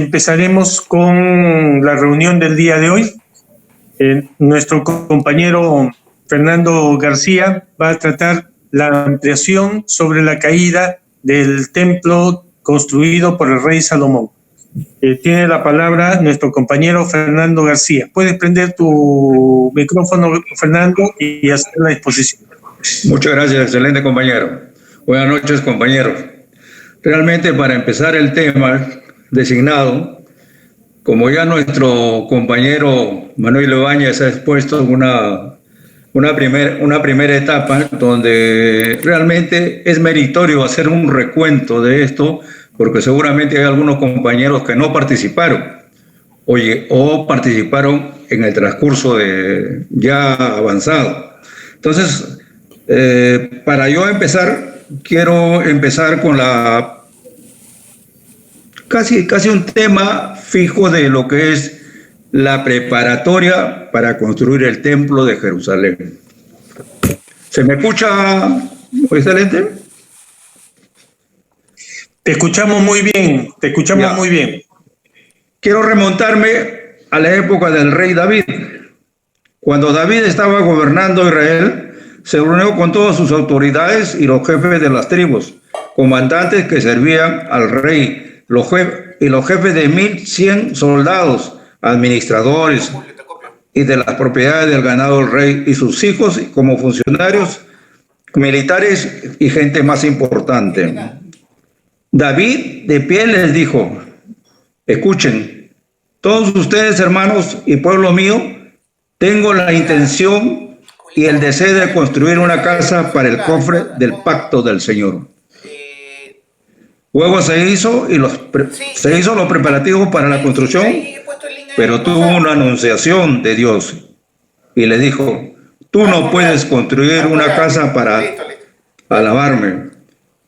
Empezaremos con la reunión del día de hoy. Nuestro compañero Fernando García va a tratar la ampliación sobre la caída del templo construido por el rey Salomón. Tiene la palabra nuestro compañero Fernando García. Puedes prender tu micrófono, Fernando, y hacer la exposición. Muchas gracias, excelente compañero. Buenas noches, compañeros. Realmente, para empezar el tema designado, como ya nuestro compañero Manuel Ibáñez ha expuesto una primera etapa donde realmente es meritorio hacer un recuento de esto, porque seguramente hay algunos compañeros que no participaron o participaron en el transcurso de ya avanzado. Entonces, para yo empezar, quiero empezar con casi un tema fijo de lo que es la preparatoria para construir el templo de Jerusalén. ¿Se me escucha excelente? Te escuchamos muy bien, muy bien. Quiero remontarme a la época del rey David. Cuando David estaba gobernando Israel, se reunió con todas sus autoridades y los jefes de las tribus, comandantes que servían al rey, los jefes de 1,100 soldados, administradores y de las propiedades del ganado del rey y sus hijos como funcionarios militares y gente más importante. David de pie les dijo: escuchen, todos ustedes, hermanos y pueblo mío, tengo la intención y el deseo de construir una casa para el cofre del pacto del Señor. Luego se hizo los preparativos para la construcción, pero tuvo una anunciación de Dios y le dijo: tú no puedes construir una casa para alabarme,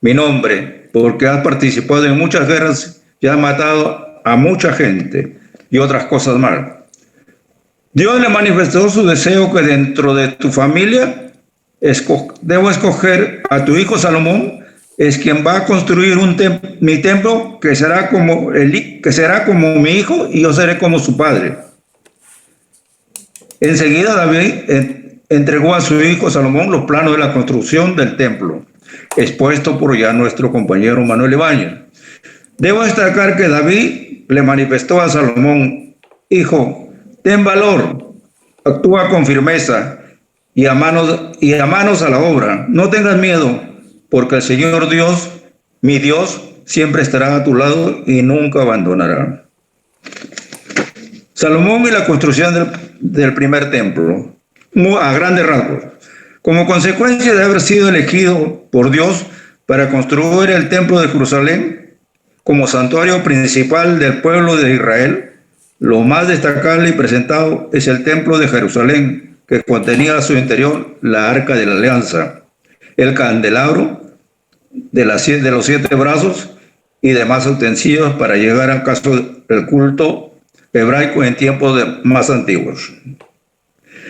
mi nombre, porque has participado en muchas guerras y has matado a mucha gente y otras cosas más. Dios le manifestó su deseo que dentro de tu familia debo escoger a tu hijo Salomón, es quien va a construir mi templo que será como mi hijo y yo seré como su padre. Enseguida David entregó a su hijo Salomón los planos de la construcción del templo, expuesto por ya nuestro compañero Manuel Ibáñez. Debo destacar que David le manifestó a Salomón: hijo, ten valor, actúa con firmeza y a manos a la obra. No tengas miedo, porque el Señor Dios, mi Dios, siempre estará a tu lado y nunca abandonará. Salomón y la construcción del primer templo, a grandes rasgos. Como consecuencia de haber sido elegido por Dios para construir el templo de Jerusalén como santuario principal del pueblo de Israel, lo más destacable y presentado es el templo de Jerusalén, que contenía a su interior la arca de la alianza, el candelabro de los 7 brazos y demás utensilios para llegar al caso del culto hebraico en tiempos más antiguos.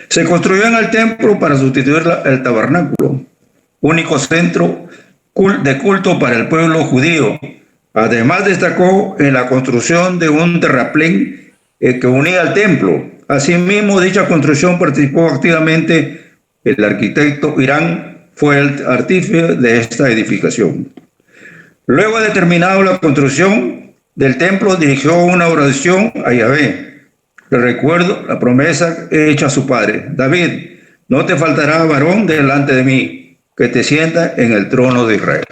Se construyó en el templo para sustituir el tabernáculo, único centro de culto para el pueblo judío. Además destacó en la construcción de un terraplén que unía al templo. Asimismo, dicha construcción participó activamente el arquitecto Irán, fue el artífice de esta edificación. Luego de terminado la construcción del templo, dirigió una oración a Yahvé. Le recuerdo la promesa hecha a su padre: David, no te faltará varón delante de mí, que te sienta en el trono de Israel.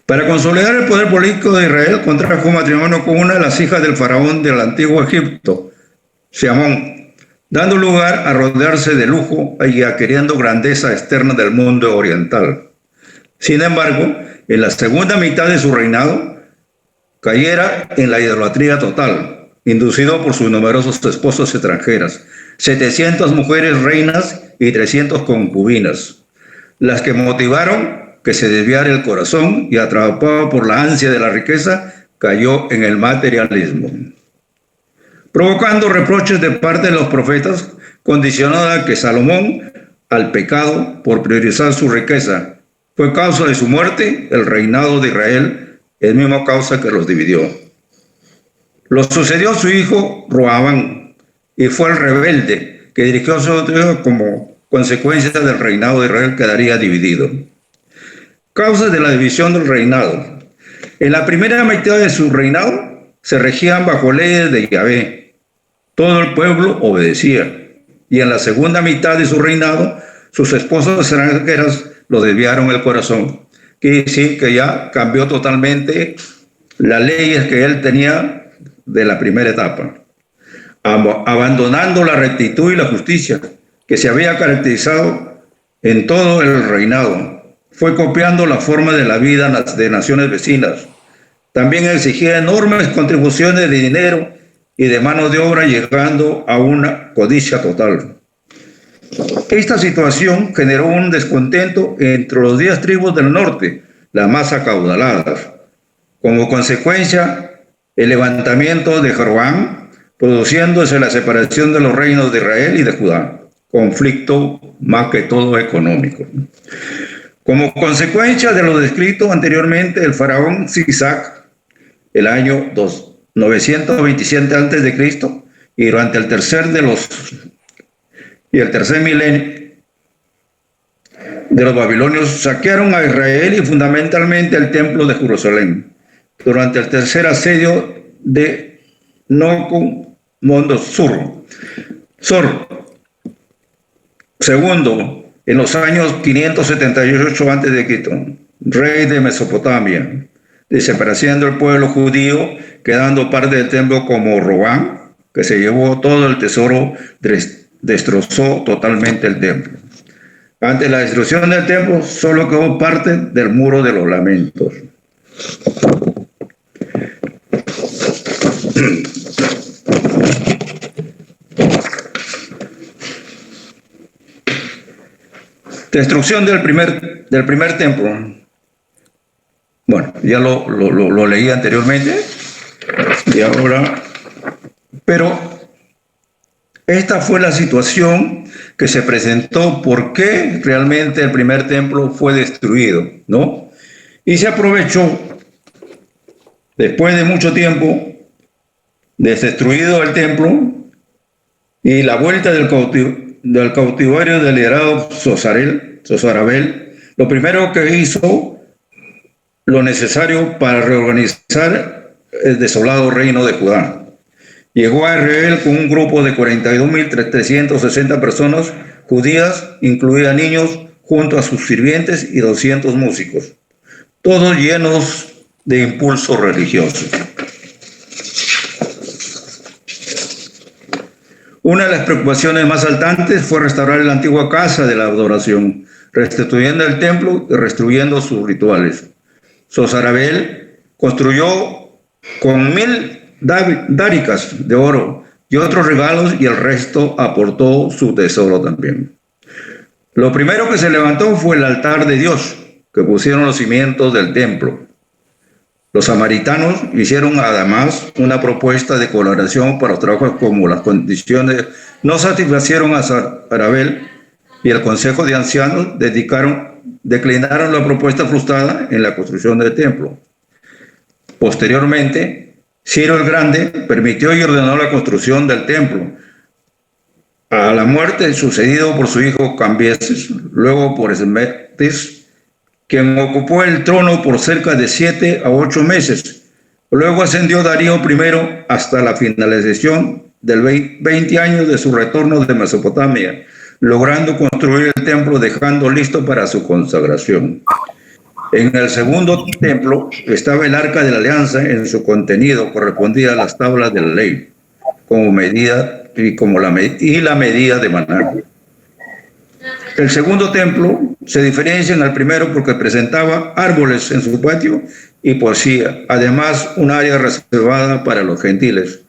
Para consolidar el poder político de Israel, contrajo matrimonio con una de las hijas del faraón del antiguo Egipto, Siamón, dando lugar a rodearse de lujo y adquiriendo grandeza externa del mundo oriental. Sin embargo, en la segunda mitad de su reinado, cayera en la idolatría total, inducido por sus numerosos esposos extranjeras, 700 mujeres reinas y 300 concubinas, las que motivaron que se desviara el corazón y, atrapado por la ansia de la riqueza, cayó en el materialismo. Provocando reproches de parte de los profetas, condicionada que Salomón al pecado por priorizar su riqueza Fue causa de su muerte el reinado de Israel, el mismo causa que los dividió. Lo sucedió su hijo Roboam, y fue el rebelde que dirigió su hijo como consecuencia del reinado de Israel quedaría dividido. Causas de la división del reinado. En la primera mitad de su reinado se regían bajo leyes de Yahvé. Todo el pueblo obedecía. Y en la segunda mitad de su reinado, sus esposas extranjeras lo desviaron el corazón. Quiere decir que ya cambió totalmente las leyes que él tenía de la primera etapa, abandonando la rectitud y la justicia que se había caracterizado en todo el reinado. Fue copiando la forma de la vida de naciones vecinas. También exigía enormes contribuciones de dinero y de mano de obra, llegando a una codicia total. Esta situación generó un descontento entre los 10 tribus del norte, las más acaudaladas. Como consecuencia, el levantamiento de Jeroboam, produciéndose la separación de los reinos de Israel y de Judá, conflicto más que todo económico. Como consecuencia de lo descrito anteriormente, el faraón Sisac, el año 927 a.C., y durante el tercer milenio de los babilonios, saquearon a Israel y fundamentalmente el templo de Jerusalén. Durante el tercer asedio de Nabucodonosor. Segundo, en los años 578 a.C., rey de Mesopotamia, desapareciendo el pueblo judío, quedando parte del templo como Roboam, que se llevó todo el tesoro, destrozó totalmente el templo. Ante la destrucción del templo, solo quedó parte del muro de los lamentos. Destrucción del primer templo. Bueno, ya lo leí anteriormente. Y ahora, pero esta fue la situación que se presentó, por qué realmente el primer templo fue destruido, ¿no? Y se aprovechó, después de mucho tiempo, destruido el templo y la vuelta del cautiverio del liderado Sosarabel, lo primero que hizo lo necesario para reorganizar el desolado reino de Judá. Llegó a Israel con un grupo de 42.360 personas judías, incluidas niños, junto a sus sirvientes y 200 músicos, todos llenos de impulso religioso. Una de las preocupaciones más saltantes fue restaurar la antigua casa de la adoración, restituyendo el templo y restruyendo sus rituales. Sosarabel construyó con 1,000 dáricas de oro y otros regalos, y el resto aportó su tesoro también. Lo primero que se levantó fue el altar de Dios, que pusieron los cimientos del templo. Los samaritanos hicieron además una propuesta de colaboración para los trabajos, como las condiciones no satisfacieron a Sosarabel y el Consejo de Ancianos declinaron la propuesta frustrada en la construcción del templo. Posteriormente, Ciro el Grande permitió y ordenó la construcción del templo. A la muerte, sucedido por su hijo Cambises, luego por Esmetis, quien ocupó el trono por cerca de 7 a 8 meses. Luego ascendió Darío I hasta la finalización del 20 años de su retorno de Mesopotamia, logrando construir el templo, dejando listo para su consagración. En el segundo templo estaba el Arca de la Alianza. En su contenido correspondía a las tablas de la ley, como medida la medida de maná. El segundo templo se diferencia en el primero porque presentaba árboles en su patio y poesía, además un área reservada para los gentiles.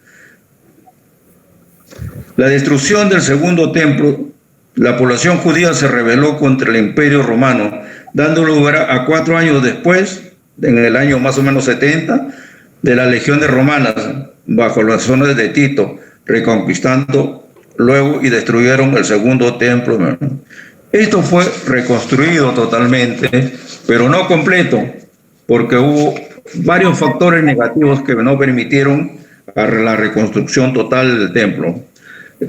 La destrucción del segundo templo, la población judía se rebeló contra el Imperio Romano, dando lugar a 4 años después, en el año más o menos 70, de las legiones romanas, bajo las órdenes de Tito, reconquistando luego y destruyeron el segundo templo. Esto fue reconstruido totalmente pero no completo, porque hubo varios factores negativos que no permitieron a la reconstrucción total del templo,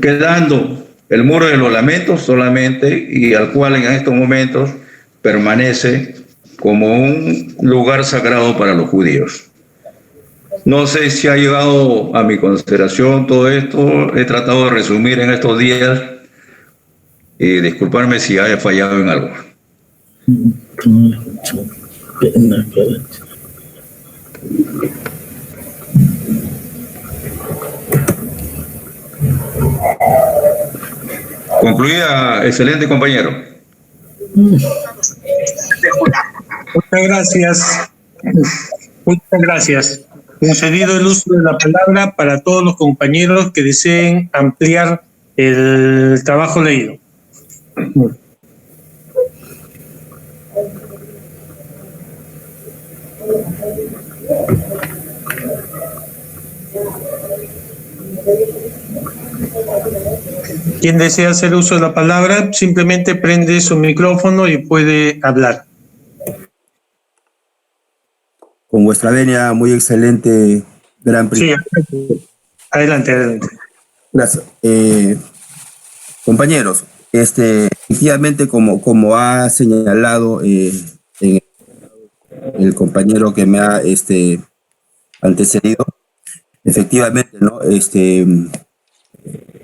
quedando el muro de los lamentos solamente, y al cual en estos momentos permanece como un lugar sagrado para los judíos. No sé si ha llegado a mi consideración todo esto. He tratado de resumir en estos días y disculparme si haya fallado en algo. Concluida, excelente compañero. Muchas gracias. Muchas gracias. Concedido el uso de la palabra para todos los compañeros que deseen ampliar el trabajo leído. Quien desea hacer uso de la palabra, simplemente prende su micrófono y puede hablar. Con vuestra venia, muy excelente, gran Sí, adelante. Gracias. Compañeros, efectivamente, como ha señalado el compañero que me ha antecedido, efectivamente, ¿no?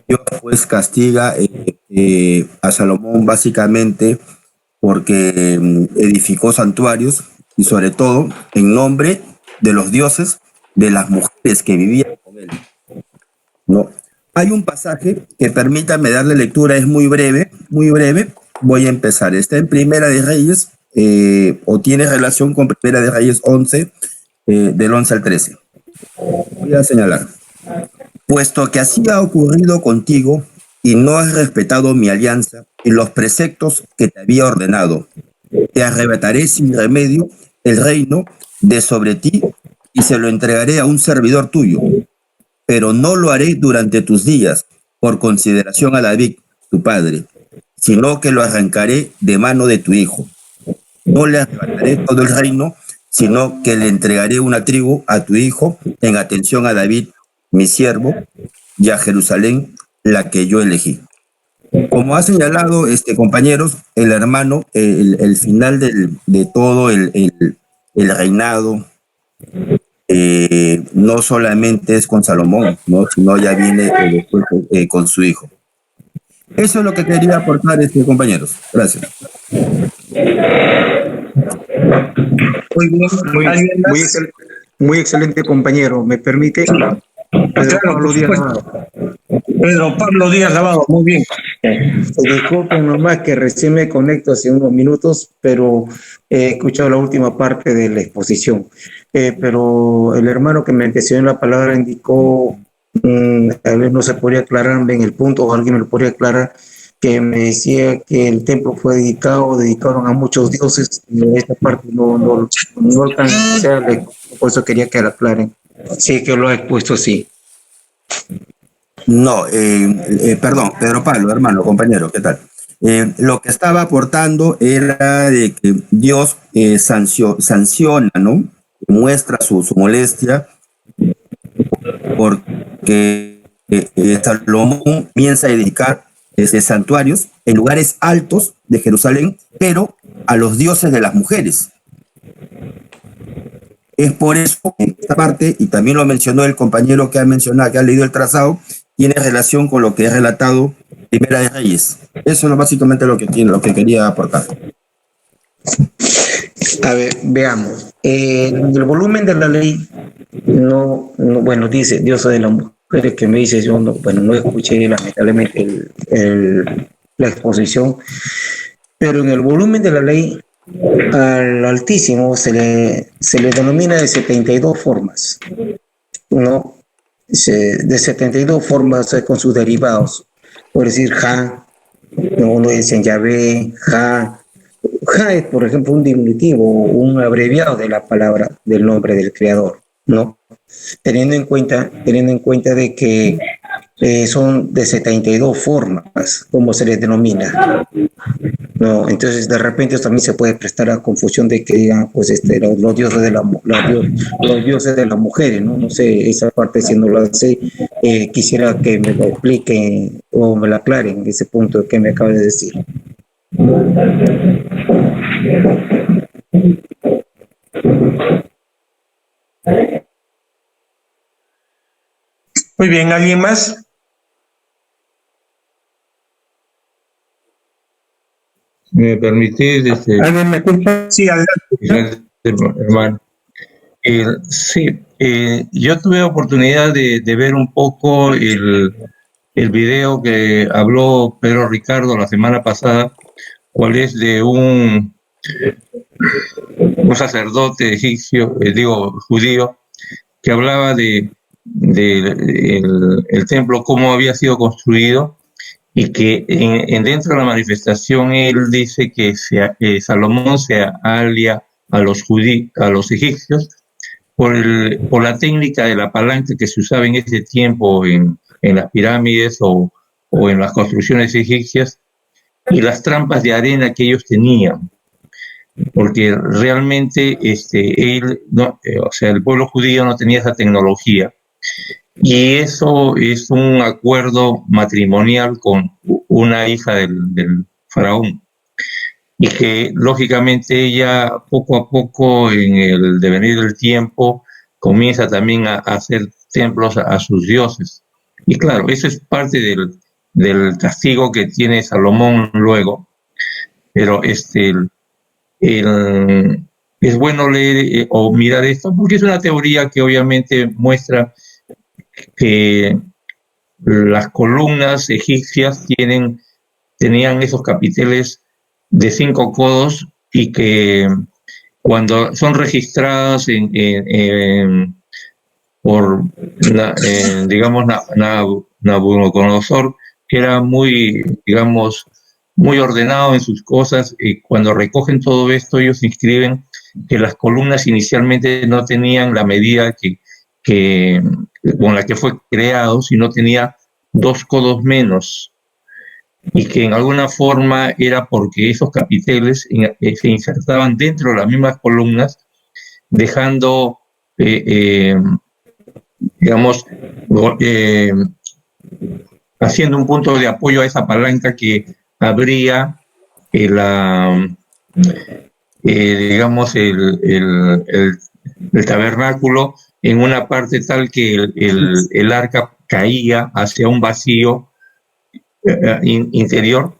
Dios pues castiga a Salomón básicamente porque edificó santuarios y sobre todo en nombre de los dioses de las mujeres que vivían con él, ¿no? Hay un pasaje que permítame darle lectura, es muy breve, voy a empezar. Está en Primera de Reyes, o tiene relación con Primera de Reyes 11, del 11 al 13. Voy a señalar: puesto que así ha ocurrido contigo y no has respetado mi alianza y los preceptos que te había ordenado, te arrebataré sin remedio el reino de sobre ti y se lo entregaré a un servidor tuyo, pero no lo haré durante tus días por consideración a David, tu padre, sino que lo arrancaré de mano de tu hijo. No le arrebataré todo el reino, sino que le entregaré una tribu a tu hijo en atención a David, mi siervo, y a Jerusalén, la que yo elegí. Como ha señalado, compañeros, el hermano, el final de todo el reinado, no solamente es con Salomón, ¿no? Sino ya viene con su hijo. Eso es lo que quería aportar, compañeros. Gracias. Muy bien. Muy excelente, compañero. ¿Me permite? Pedro Pablo Díaz Lavado, muy bien. Disculpen nomás que recién me conecto hace unos minutos, pero he escuchado la última parte de la exposición. Pero el hermano que me antecedió en la palabra indicó, tal vez no se podría aclarar bien el punto, o alguien me lo podría aclarar, que me decía que el templo fue dedicaron a muchos dioses, y esta parte no alcancé a leer, por eso quería que la aclaren. Sí, que lo he expuesto así. No, perdón, Pedro Pablo, hermano, compañero, ¿qué tal? Lo que estaba aportando era de que Dios sanciona, ¿no? Muestra su molestia porque Salomón comienza a dedicar santuarios en lugares altos de Jerusalén, pero a los dioses de las mujeres. Es por eso que esta parte, y también lo mencionó el compañero que ha leído el trazado, tiene relación con lo que he relatado Primera de Reyes. Eso es básicamente lo que quería aportar. A ver, veamos. El volumen de la ley bueno, dice Dios de las mujeres, que me dice, yo no escuché lamentablemente la exposición, pero en el volumen de la ley al Altísimo se le denomina de 72 formas, ¿no? De 72 formas con sus derivados. Por decir Ja, uno dice Yahvé, Ja. Ja es, por ejemplo, un diminutivo, un abreviado de la palabra, del nombre del Creador, ¿no? Teniendo en cuenta de que son de 72 formas, como se les denomina. No, entonces de repente también se puede prestar a confusión de que digan, pues los dioses de los dioses de las mujeres, ¿no? No sé, esa parte si no la sé, quisiera que me lo expliquen o me la aclaren, ese punto que me acaba de decir. Muy bien, ¿alguien más? ¿Me permitís, ¿Alguien me escucha? Sí, adelante. hermano? Sí, yo tuve oportunidad de ver un poco el video que habló Pedro Ricardo la semana pasada, cuál es de un sacerdote egipcio, judío, que hablaba de el templo, cómo había sido construido, y que dentro de la manifestación él dice que Salomón se alia a los egipcios por la técnica de la palanca que se usaba en ese tiempo en las pirámides o en las construcciones egipcias, y las trampas de arena que ellos tenían, porque realmente él no, o sea, el pueblo judío no tenía esa tecnología, y eso es un acuerdo matrimonial con una hija del faraón, y que lógicamente ella poco a poco en el devenir del tiempo comienza también a hacer templos a sus dioses. Y claro, eso es parte del castigo que tiene Salomón luego, pero es bueno leer o mirar esto, porque es una teoría que obviamente muestra que las columnas egipcias tenían esos capiteles de 5 codos, y que cuando son registradas por, digamos, Nabucodonosor, era muy, digamos, muy ordenado en sus cosas, y cuando recogen todo esto, ellos inscriben que las columnas inicialmente no tenían la medida con la que fue creado, sino tenía 2 codos menos, y que en alguna forma era porque esos capiteles se insertaban dentro de las mismas columnas, dejando, digamos, haciendo un punto de apoyo a esa palanca que abría digamos, el tabernáculo en una parte tal que el arca caía hacia un vacío interior,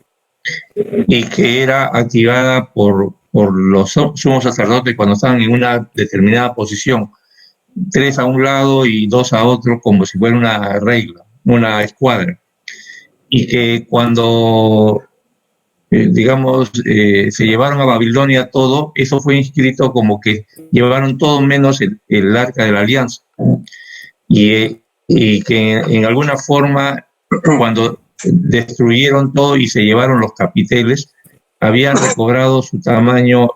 y que era activada por los sumos sacerdotes cuando estaban en una determinada posición, 3 a un lado y 2 a otro, como si fuera una regla, una escuadra, y que cuando digamos, se llevaron a Babilonia todo, eso fue inscrito como que llevaron todo menos el arca de la alianza, y que en alguna forma, cuando destruyeron todo y se llevaron los capiteles, habían recobrado su tamaño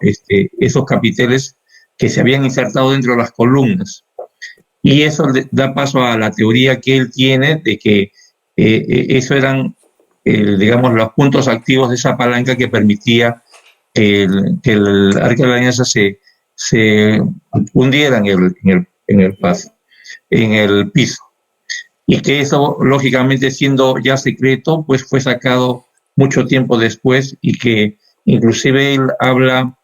esos capiteles que se habían insertado dentro de las columnas, y eso da paso a la teoría que él tiene de que eso eran digamos, los puntos activos de esa palanca que permitía que el arca de la alianza se hundiera en el piso, y que eso, lógicamente, siendo ya secreto, pues fue sacado mucho tiempo después, y que inclusive él habla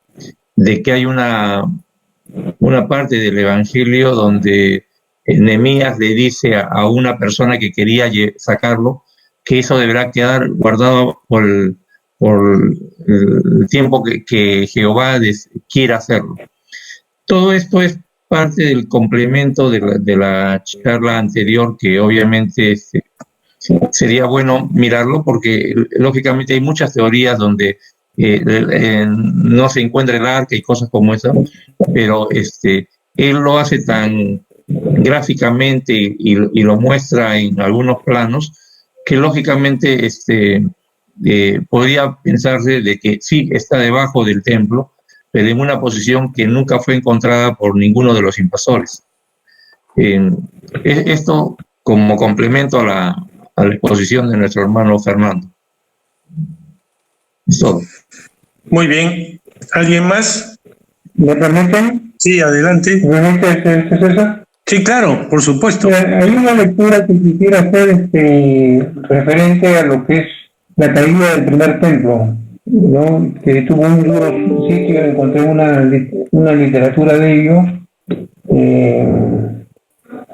de que hay una parte del Evangelio donde Nehemías le dice a una persona que quería sacarlo, que eso deberá quedar guardado por el tiempo que Jehová quiera hacerlo. Todo esto es parte del complemento de la charla anterior, que obviamente sería bueno mirarlo, porque lógicamente hay muchas teorías donde no se encuentra el arca y cosas como esa, pero él lo hace tan gráficamente y lo muestra en algunos planos, que lógicamente podría pensarse de que sí está debajo del templo, pero en una posición que nunca fue encontrada por ninguno de los invasores. Esto como complemento a a la exposición de nuestro hermano Fernando. Es todo. Muy bien. ¿Alguien más? ¿Me permiten? Sí, adelante. ¿Me permite, César? Sí, claro, por supuesto. Hay una lectura que quisiera hacer referente a lo que es la caída del primer templo, ¿no? Que tuvo un duro sitio, encontré una literatura de ello.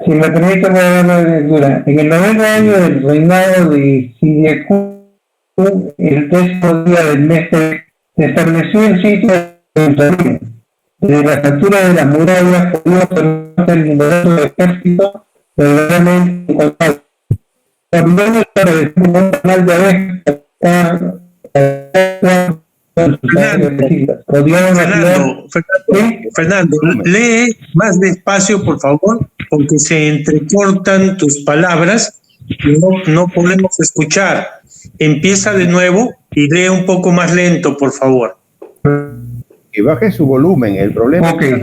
Si me permite, voy a dar la lectura. En el 9º año del reinado de Siriacú, el 10º día del mes, se estableció el sitio de Jerusalén. De las alturas de las murallas podía observarse el numeroso ejército verdaderamente incontable. También para decir un canal de Fernando, lee más despacio, por favor, porque se entrecortan tus palabras y no podemos escuchar. Empieza de nuevo y lee un poco más lento, por favor. Que baje su volumen, el problema okay. Es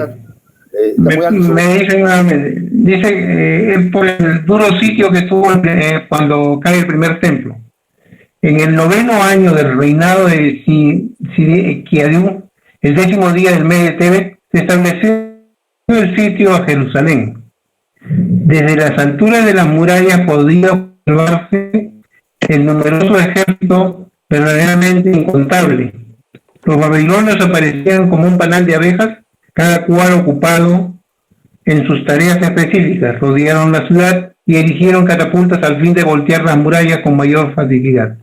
que me dicen nuevamente, dice por el duro sitio que estuvo cuando cae el primer templo. En el 9º año del reinado de Siriacú, el 10º día del mes de Tebet, se estableció el sitio a Jerusalén. Desde las alturas de las murallas podía observarse el numeroso ejército verdaderamente incontable. Los babilonios aparecían como un panal de abejas, cada cual ocupado en sus tareas específicas. Rodearon la ciudad y erigieron catapultas al fin de voltear las murallas con mayor facilidad.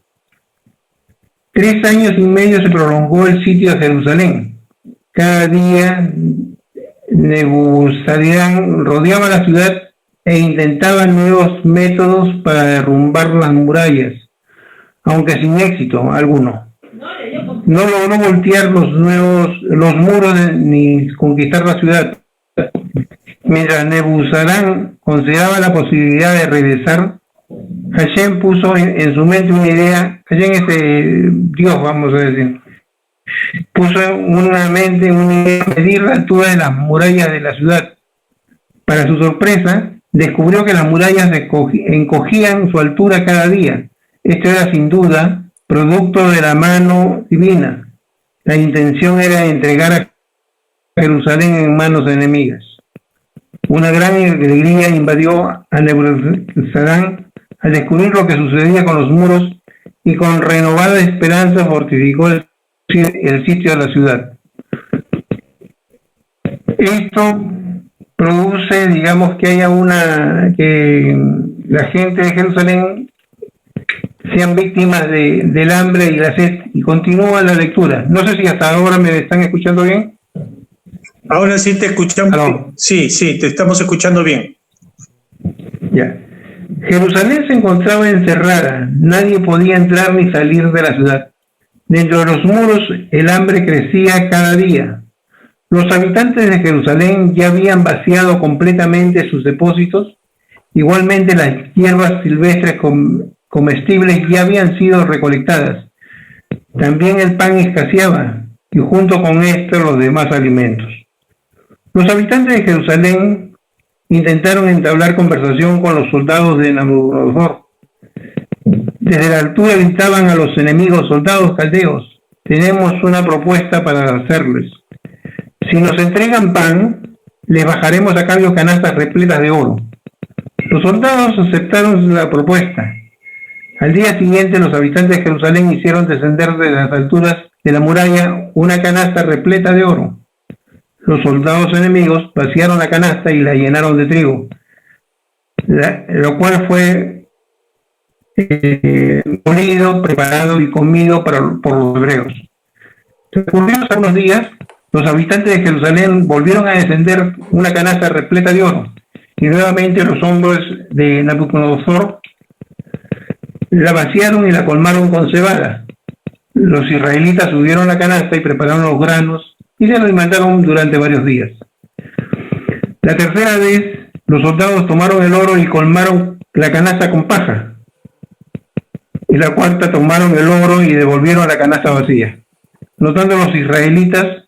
3 años y medio se prolongó el sitio de Jerusalén. Cada día Nebuzaradán rodeaba la ciudad e intentaba nuevos métodos para derrumbar las murallas, aunque sin éxito alguno. No logró voltear los muros ni conquistar la ciudad. Mientras Nebuzaradán consideraba la posibilidad de regresar, Hashem puso en su mente una idea. Hashem es Dios, vamos a decir. Puso en una mente una idea de medir la altura de las murallas de la ciudad. Para su sorpresa, descubrió que las murallas encogían su altura cada día. Esto era sin duda producto de la mano divina. La intención era entregar a Jerusalén en manos enemigas. Una gran alegría invadió a Nebuzaradán al descubrir lo que sucedía con los muros, y con renovada esperanza fortificó el sitio de la ciudad. Esto produce, digamos, que la gente de Jerusalén sean víctimas del hambre y la sed. Y continúa la lectura. No sé si hasta ahora me están escuchando bien. Ahora sí te escuchamos. ¿Aló? Sí, te estamos escuchando bien. Ya. Jerusalén se encontraba encerrada. Nadie podía entrar ni salir de la ciudad. Dentro de los muros el hambre crecía cada día. Los habitantes de Jerusalén ya habían vaciado completamente sus depósitos. Igualmente las hierbas silvestres comestibles ya habían sido recolectadas. También el pan escaseaba, y junto con esto los demás alimentos. Los habitantes de Jerusalén intentaron entablar conversación con los soldados de Nabucodonosor. Desde la altura gritaban a los enemigos: soldados caldeos, tenemos una propuesta para hacerles. Si nos entregan pan, les bajaremos a cambio canastas repletas de oro. Los soldados aceptaron la propuesta. Al día siguiente, los habitantes de Jerusalén hicieron descender de las alturas de la muralla una canasta repleta de oro. Los soldados enemigos vaciaron la canasta y la llenaron de trigo, lo cual fue molido, preparado y comido por los hebreos. Transcurridos algunos días, los habitantes de Jerusalén volvieron a descender una canasta repleta de oro, y nuevamente los hombres de Nabucodonosor la vaciaron y la colmaron con cebada. Los israelitas subieron la canasta y prepararon los granos y se los alimentaron durante varios días. La tercera vez, los soldados tomaron el oro y colmaron la canasta con paja. Y la cuarta, tomaron el oro y devolvieron la canasta vacía. Notando los israelitas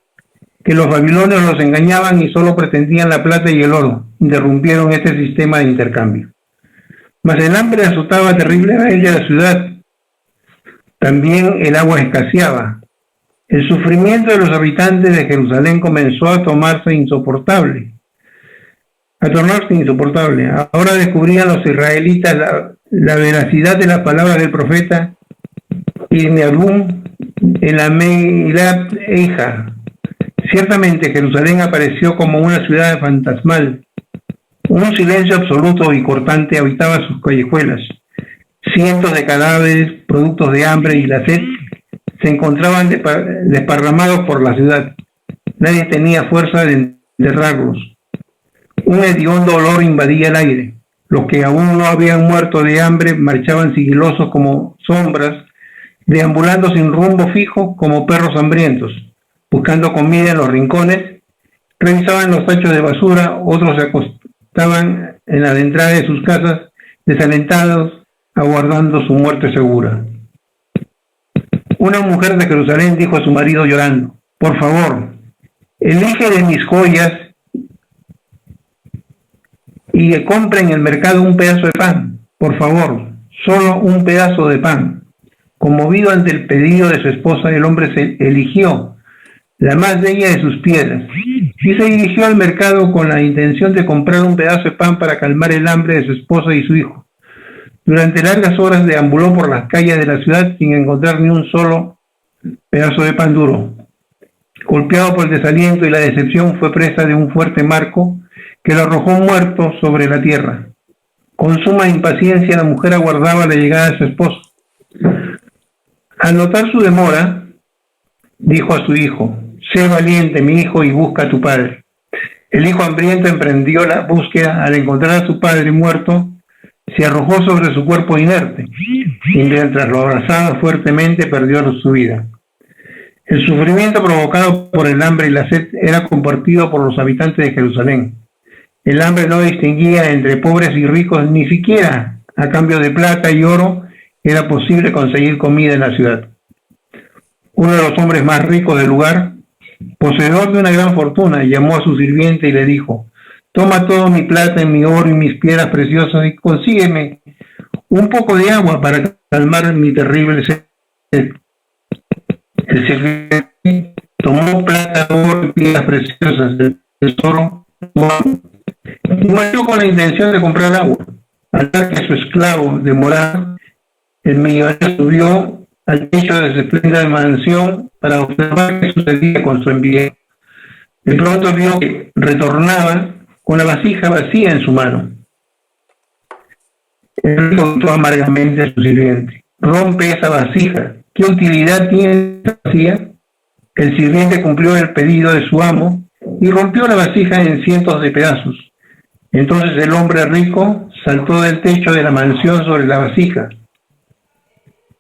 que los babilonios los engañaban y solo pretendían la plata y el oro, interrumpieron este sistema de intercambio. Mas el hambre azotaba terriblemente a la ciudad. También el agua escaseaba. El sufrimiento de los habitantes de Jerusalén comenzó a tornarse insoportable. Ahora descubrían los israelitas la veracidad de las palabras del profeta Irneabum en la Meilat Eija. Ciertamente Jerusalén apareció como una ciudad fantasmal. Un silencio absoluto y cortante habitaba sus callejuelas. Cientos de cadáveres, productos de hambre y la sed, se encontraban desparramados por la ciudad. Nadie tenía fuerza de enterrarlos. Un hediondo olor invadía el aire. Los que aún no habían muerto de hambre marchaban sigilosos como sombras, deambulando sin rumbo fijo como perros hambrientos, buscando comida en los rincones. Revisaban los tachos de basura, otros se acostaban en la entrada de sus casas, desalentados, aguardando su muerte segura. Una mujer de Jerusalén dijo a su marido llorando: por favor, elige de mis joyas y que compre en el mercado un pedazo de pan. Por favor, solo un pedazo de pan. Conmovido ante el pedido de su esposa, el hombre se eligió la más bella de sus piedras y se dirigió al mercado con la intención de comprar un pedazo de pan para calmar el hambre de su esposa y su hijo. Durante largas horas deambuló por las calles de la ciudad sin encontrar ni un solo pedazo de pan duro. Golpeado por el desaliento y la decepción, fue presa de un fuerte marco que lo arrojó muerto sobre la tierra. Con suma impaciencia, la mujer aguardaba la llegada de su esposo. Al notar su demora, dijo a su hijo: sé valiente, mi hijo, y busca a tu padre. El hijo hambriento emprendió la búsqueda. Al encontrar a su padre muerto, se arrojó sobre su cuerpo inerte y mientras lo abrazaba fuertemente perdió su vida. El sufrimiento provocado por el hambre y la sed era compartido por los habitantes de Jerusalén. El hambre no distinguía entre pobres y ricos, ni siquiera a cambio de plata y oro era posible conseguir comida en la ciudad. Uno de los hombres más ricos del lugar, poseedor de una gran fortuna, llamó a su sirviente y le dijo: toma todo mi plata, mi oro y mis piedras preciosas y consígueme un poco de agua para calmar mi terrible sed. El sirviente tomó plata, oro y piedras preciosas del tesoro y marchó con la intención de comprar agua. Al ver que su esclavo demoraba, el millonario subió al techo de su espléndida mansión para observar qué sucedía con su enviado. De pronto vio que retornaba con la vasija vacía en su mano. Él contó amargamente a su sirviente: rompe esa vasija, ¿qué utilidad tiene esa vacía? El sirviente cumplió el pedido de su amo y rompió la vasija en cientos de pedazos. Entonces el hombre rico saltó del techo de la mansión sobre la vasija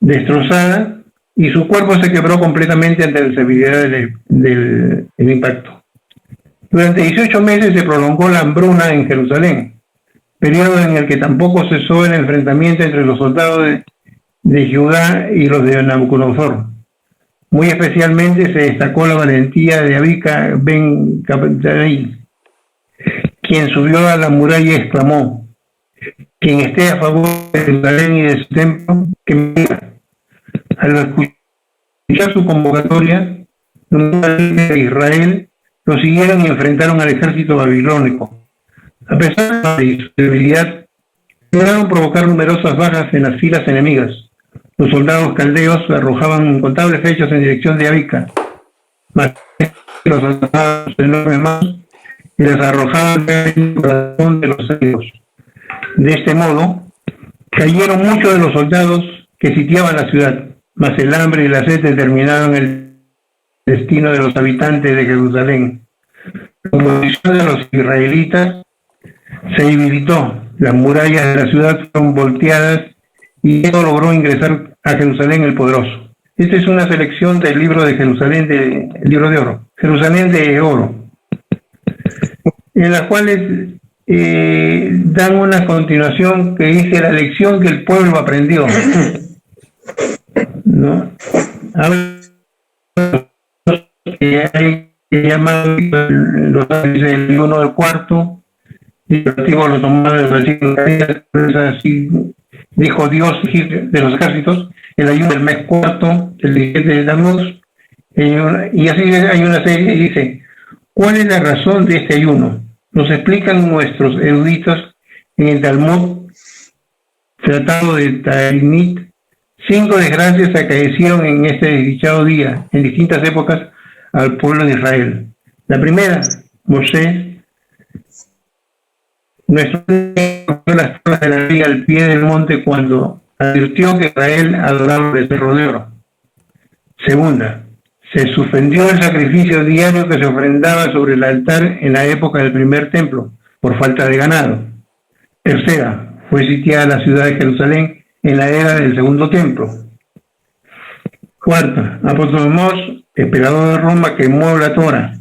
destrozada y su cuerpo se quebró completamente ante la severidad del impacto. Durante 18 meses se prolongó la hambruna en Jerusalén, periodo en el que tampoco cesó el enfrentamiento entre los soldados de Judá y los de Nabucodonosor. Muy especialmente se destacó la valentía de Abika ben Cabdai, quien subió a la muralla y exclamó: quien esté a favor de Jerusalén y de su templo, que me diga. Al escuchar su convocatoria, los de Israel lo siguieron y enfrentaron al ejército babilónico. A pesar de su debilidad, lograron provocar numerosas bajas en las filas enemigas. Los soldados caldeos arrojaban incontables flechas en dirección de Abika, mas los alzaban sus enormes manos y les arrojaban en el corazón de los enemigos. De este modo, cayeron muchos de los soldados que sitiaban la ciudad, mas el hambre y la sed determinaron el destino de los habitantes de Jerusalén. La oposición de los israelitas se debilitó, las murallas de la ciudad fueron volteadas y esto logró ingresar a Jerusalén el poderoso. Esta es una selección del libro de Jerusalén, el libro de oro, Jerusalén de oro, en las cuales dan una continuación que dice la lección que el pueblo aprendió, ¿no? Habla que hay que llamar los ángeles del 1 del cuarto, antiguo lo tomaba del versículo, así dijo Dios de los ejércitos, el ayuno del mes cuarto, el 17 de Tammuz, y así hay una serie y dice, ¿cuál es la razón de este ayuno? Nos explican nuestros eruditos en el Talmud, tratado de Ta'anit. 5 desgracias acaecieron en este desdichado día, en distintas épocas, al pueblo de Israel. La primera, Moisés, nuestro las tablas de la ley al pie del monte cuando advirtió que Israel adoraba el becerro de oro. Segunda, se suspendió el sacrificio diario que se ofrendaba sobre el altar en la época del primer templo, por falta de ganado. Tercera, fue sitiada la ciudad de Jerusalén en la era del segundo templo. Cuarta, Apóstol, emperador de Roma, quemó la Torá.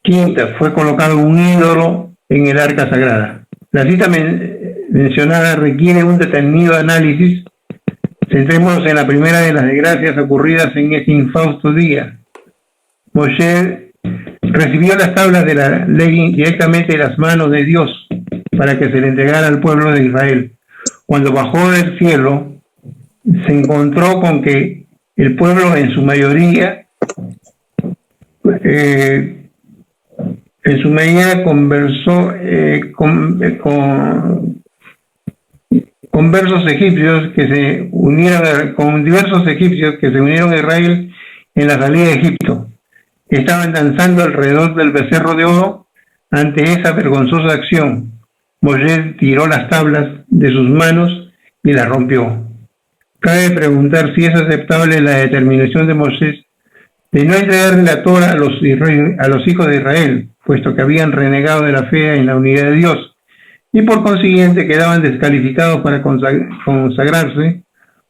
Quinta, fue colocado un ídolo en el arca sagrada. La cita mencionada requiere un detenido análisis. Centrémonos en la primera de las desgracias ocurridas en ese infausto día. Moshe recibió las tablas de la ley directamente de las manos de Dios para que se le entregara al pueblo de Israel. Cuando bajó del cielo, se encontró con que el pueblo en su mayoría conversó con diversos egipcios que se unieron a Israel en la salida de Egipto. Estaban danzando alrededor del becerro de oro ante esa vergonzosa acción. Moisés tiró las tablas de sus manos y las rompió. Cabe preguntar si es aceptable la determinación de Moisés de no entregarle la Torá a los hijos de Israel, puesto que habían renegado de la fe en la unidad de Dios, y por consiguiente quedaban descalificados para consagrarse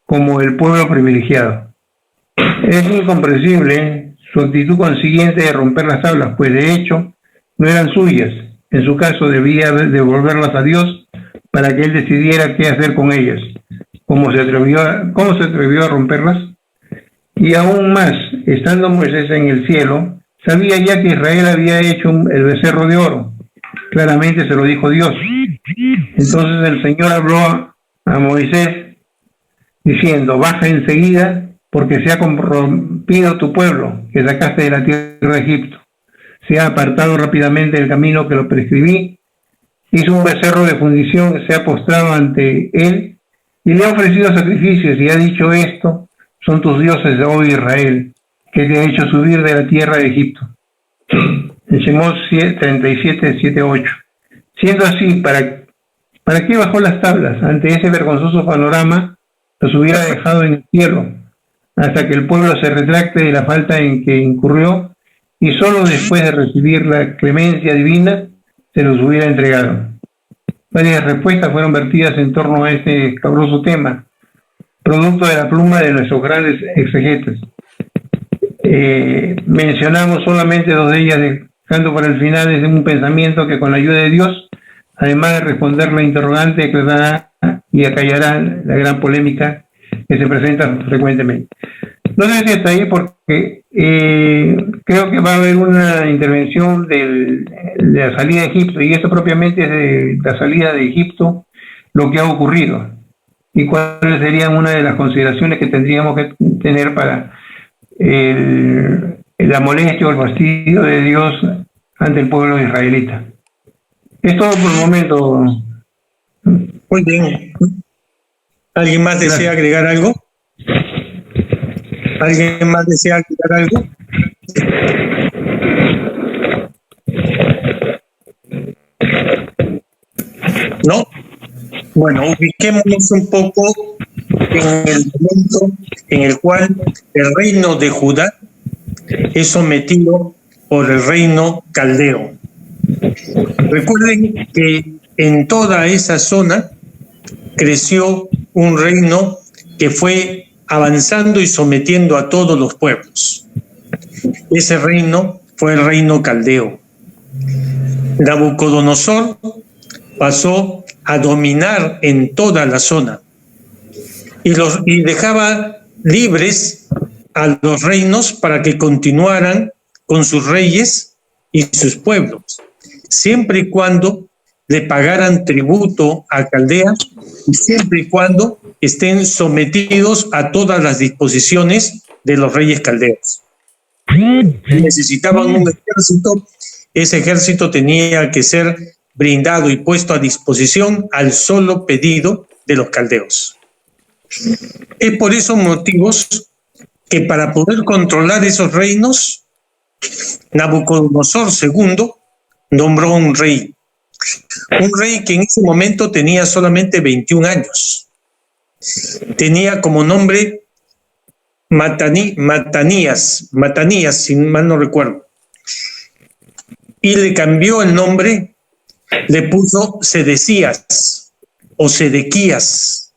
como el pueblo privilegiado. Es incomprensible su actitud consiguiente de romper las tablas, pues de hecho no eran suyas. En su caso debía devolverlas a Dios para que Él decidiera qué hacer con ellas. ¿Cómo se atrevió a romperlas? Y aún más, estando Moisés en el cielo, sabía ya que Israel había hecho el becerro de oro. Claramente se lo dijo Dios. Entonces el Señor habló a Moisés diciendo, baja enseguida porque se ha corrompido tu pueblo que sacaste de la tierra de Egipto. Se ha apartado rápidamente del camino que lo prescribí, hizo un becerro de fundición, se ha postrado ante él y le ha ofrecido sacrificios y ha dicho esto, son tus dioses, oh Israel, que te ha hecho subir de la tierra de Egipto. En Shemot 37, 7, 8. Siendo así, ¿para qué bajó las tablas? Ante ese vergonzoso panorama, los hubiera dejado en el cielo, hasta que el pueblo se retracte de la falta en que incurrió, y solo después de recibir la clemencia divina, se los hubiera entregado. Varias respuestas fueron vertidas en torno a este escabroso tema, producto de la pluma de nuestros grandes exegetas. Mencionamos solamente dos de ellas, dejando para el final desde un pensamiento que con la ayuda de Dios, además de responder la interrogante, aclarará y acallará la gran polémica que se presenta frecuentemente. No sé si está ahí porque creo que va a haber una intervención de la salida de Egipto, y esto propiamente es de la salida de Egipto, lo que ha ocurrido, y cuáles serían una de las consideraciones que tendríamos que tener para la molestia o el fastidio de Dios ante el pueblo israelita. Es todo por el momento. Muy bien. ¿Alguien más desea agregar algo? ¿Alguien más desea agregar algo? ¿No? Bueno, ubiquémonos un poco en el momento en el cual el reino de Judá es sometido por el reino caldeo. Recuerden que en toda esa zona creció un reino que fue avanzando y sometiendo a todos los pueblos. Ese reino fue el reino caldeo. Nabucodonosor pasó a dominar en toda la zona y dejaba libres a los reinos para que continuaran con sus reyes y sus pueblos. siempre y cuando le pagaran tributo a Caldea y siempre y cuando estén sometidos a todas las disposiciones de los reyes caldeos. Necesitaban un ejército, ese ejército tenía que ser brindado y puesto a disposición al solo pedido de los caldeos. Es por esos motivos que para poder controlar esos reinos, Nabucodonosor II nombró un rey que en ese momento tenía solamente 21 años. Tenía como nombre Matanías, si mal no recuerdo. Y le cambió el nombre, le puso Sedecías o Sedequías,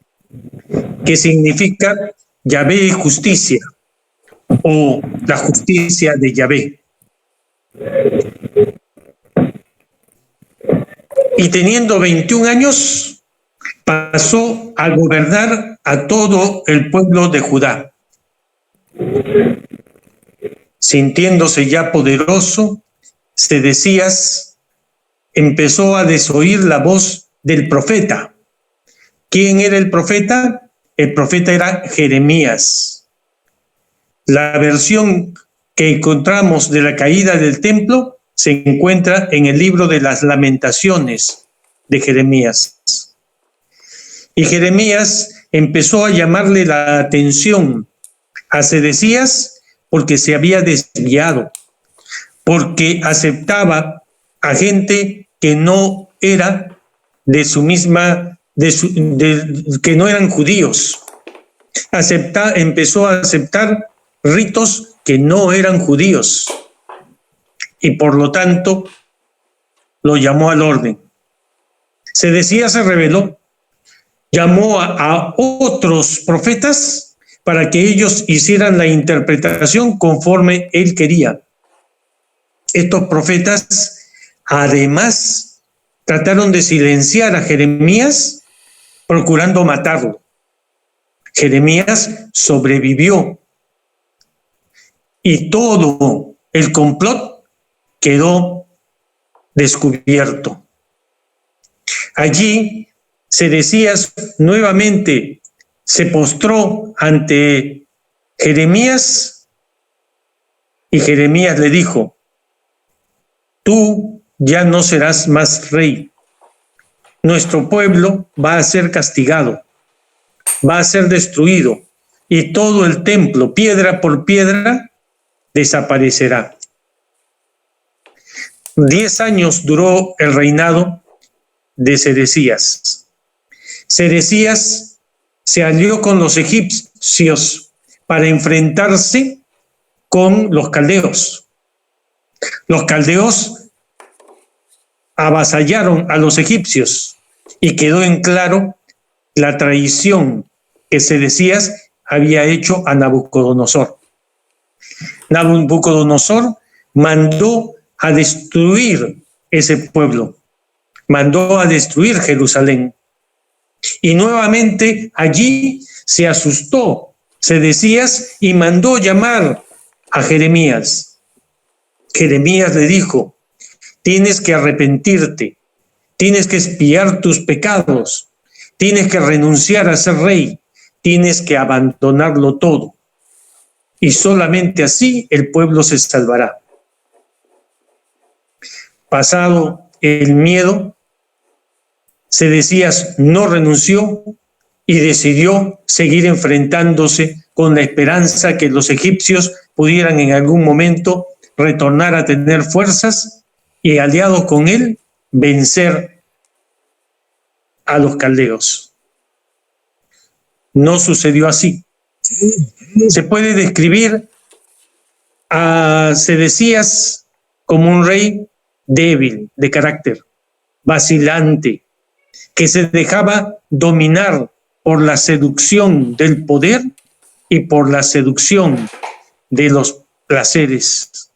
que significa Yahvé y justicia, o la justicia de Yahvé. Y teniendo 21 años, pasó a gobernar a todo el pueblo de Judá. Sintiéndose ya poderoso, Sedecías empezó a desoír la voz del profeta. ¿Quién era el profeta? El profeta era Jeremías. La versión que encontramos de la caída del templo se encuentra en el libro de las Lamentaciones de Jeremías. Y Jeremías empezó a llamarle la atención a Sedecías porque se había desviado, porque aceptaba a gente que no era de su misma, que no eran judíos. Empezó a aceptar ritos que no eran judíos y por lo tanto lo llamó al orden. Sedecías se rebeló, llamó a otros profetas para que ellos hicieran la interpretación conforme él quería. Estos profetas además trataron de silenciar a Jeremías procurando matarlo. Jeremías sobrevivió y todo el complot quedó descubierto. Allí Sedecías nuevamente se postró ante Jeremías y Jeremías le dijo: tú ya no serás más rey. Nuestro pueblo va a ser castigado, va a ser destruido y todo el templo, piedra por piedra, desaparecerá. 10 años duró el reinado de Sedecías. Sedecías se alió con los egipcios para enfrentarse con los caldeos. Los caldeos avasallaron a los egipcios y quedó en claro la traición que Sedecías había hecho a Nabucodonosor. Nabucodonosor mandó a destruir ese pueblo, mandó a destruir Jerusalén. Y nuevamente allí se asustó Sedecías y mandó llamar a Jeremías. Jeremías le dijo: tienes que arrepentirte, tienes que expiar tus pecados, tienes que renunciar a ser rey, tienes que abandonarlo todo. Y solamente así el pueblo se salvará. Pasado el miedo, Sedecías no renunció y decidió seguir enfrentándose con la esperanza que los egipcios pudieran en algún momento retornar a tener fuerzas y, aliados con él, vencer a los caldeos. No sucedió así. Se puede describir a Sedecías como un rey débil de carácter, vacilante, que se dejaba dominar por la seducción del poder y por la seducción de los placeres.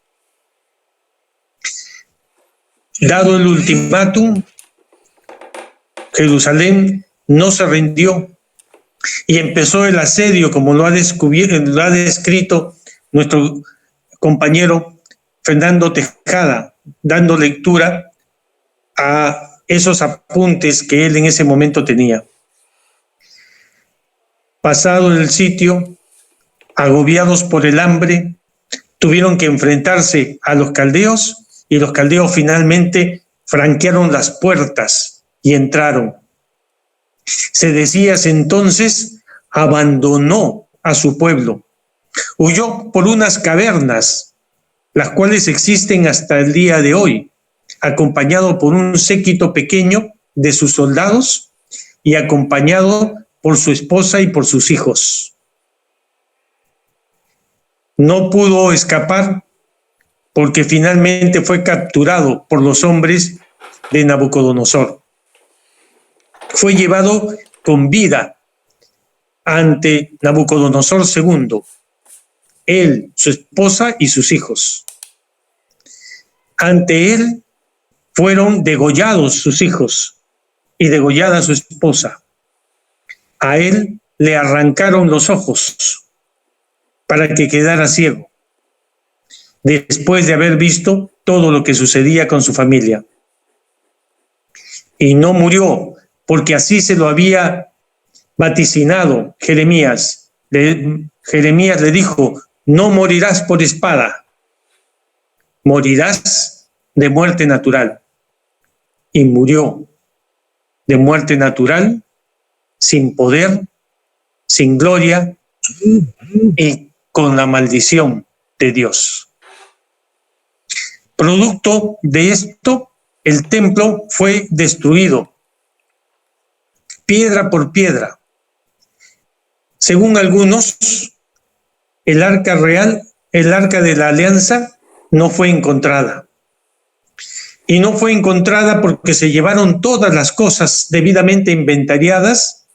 Dado el ultimátum, Jerusalén no se rindió y empezó el asedio, como lo ha descrito nuestro compañero Fernando Tejada, dando lectura a esos apuntes que él en ese momento tenía. Pasado el sitio, agobiados por el hambre, tuvieron que enfrentarse a los caldeos y los caldeos finalmente franquearon las puertas y entraron. Sedecías entonces abandonó a su pueblo, huyó por unas cavernas, las cuales existen hasta el día de hoy, acompañado por un séquito pequeño de sus soldados y acompañado por su esposa y por sus hijos. No pudo escapar porque finalmente fue capturado por los hombres de Nabucodonosor. Fue llevado con vida ante Nabucodonosor II, él, su esposa y sus hijos. Ante él fueron degollados sus hijos y degollada su esposa. A él le arrancaron los ojos para que quedara ciego, después de haber visto todo lo que sucedía con su familia. Y no murió, porque así se lo había vaticinado Jeremías. Jeremías le dijo: no morirás por espada, morirás de muerte natural. Y murió de muerte natural, sin poder, sin gloria y con la maldición de Dios. Producto de esto, el templo fue destruido, piedra por piedra. Según algunos, el arca real, el arca de la alianza, no fue encontrada. Y no fue encontrada porque se llevaron todas las cosas debidamente inventariadas,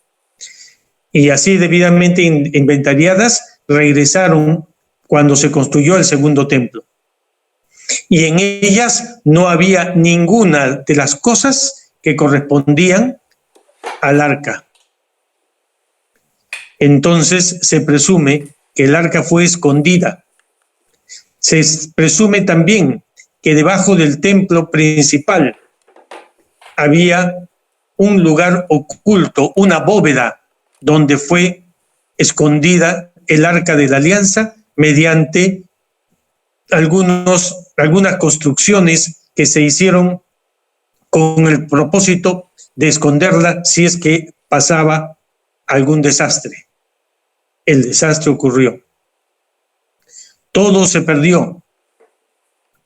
y así debidamente inventariadas regresaron cuando se construyó el segundo templo. Y en ellas no había ninguna de las cosas que correspondían al arca. Entonces se presume que el arca fue escondida. Se presume también que debajo del templo principal había un lugar oculto, una bóveda, donde fue escondida el arca de la alianza mediante algunas construcciones que se hicieron con el propósito de esconderla si es que pasaba algún desastre. El desastre ocurrió. Todo se perdió,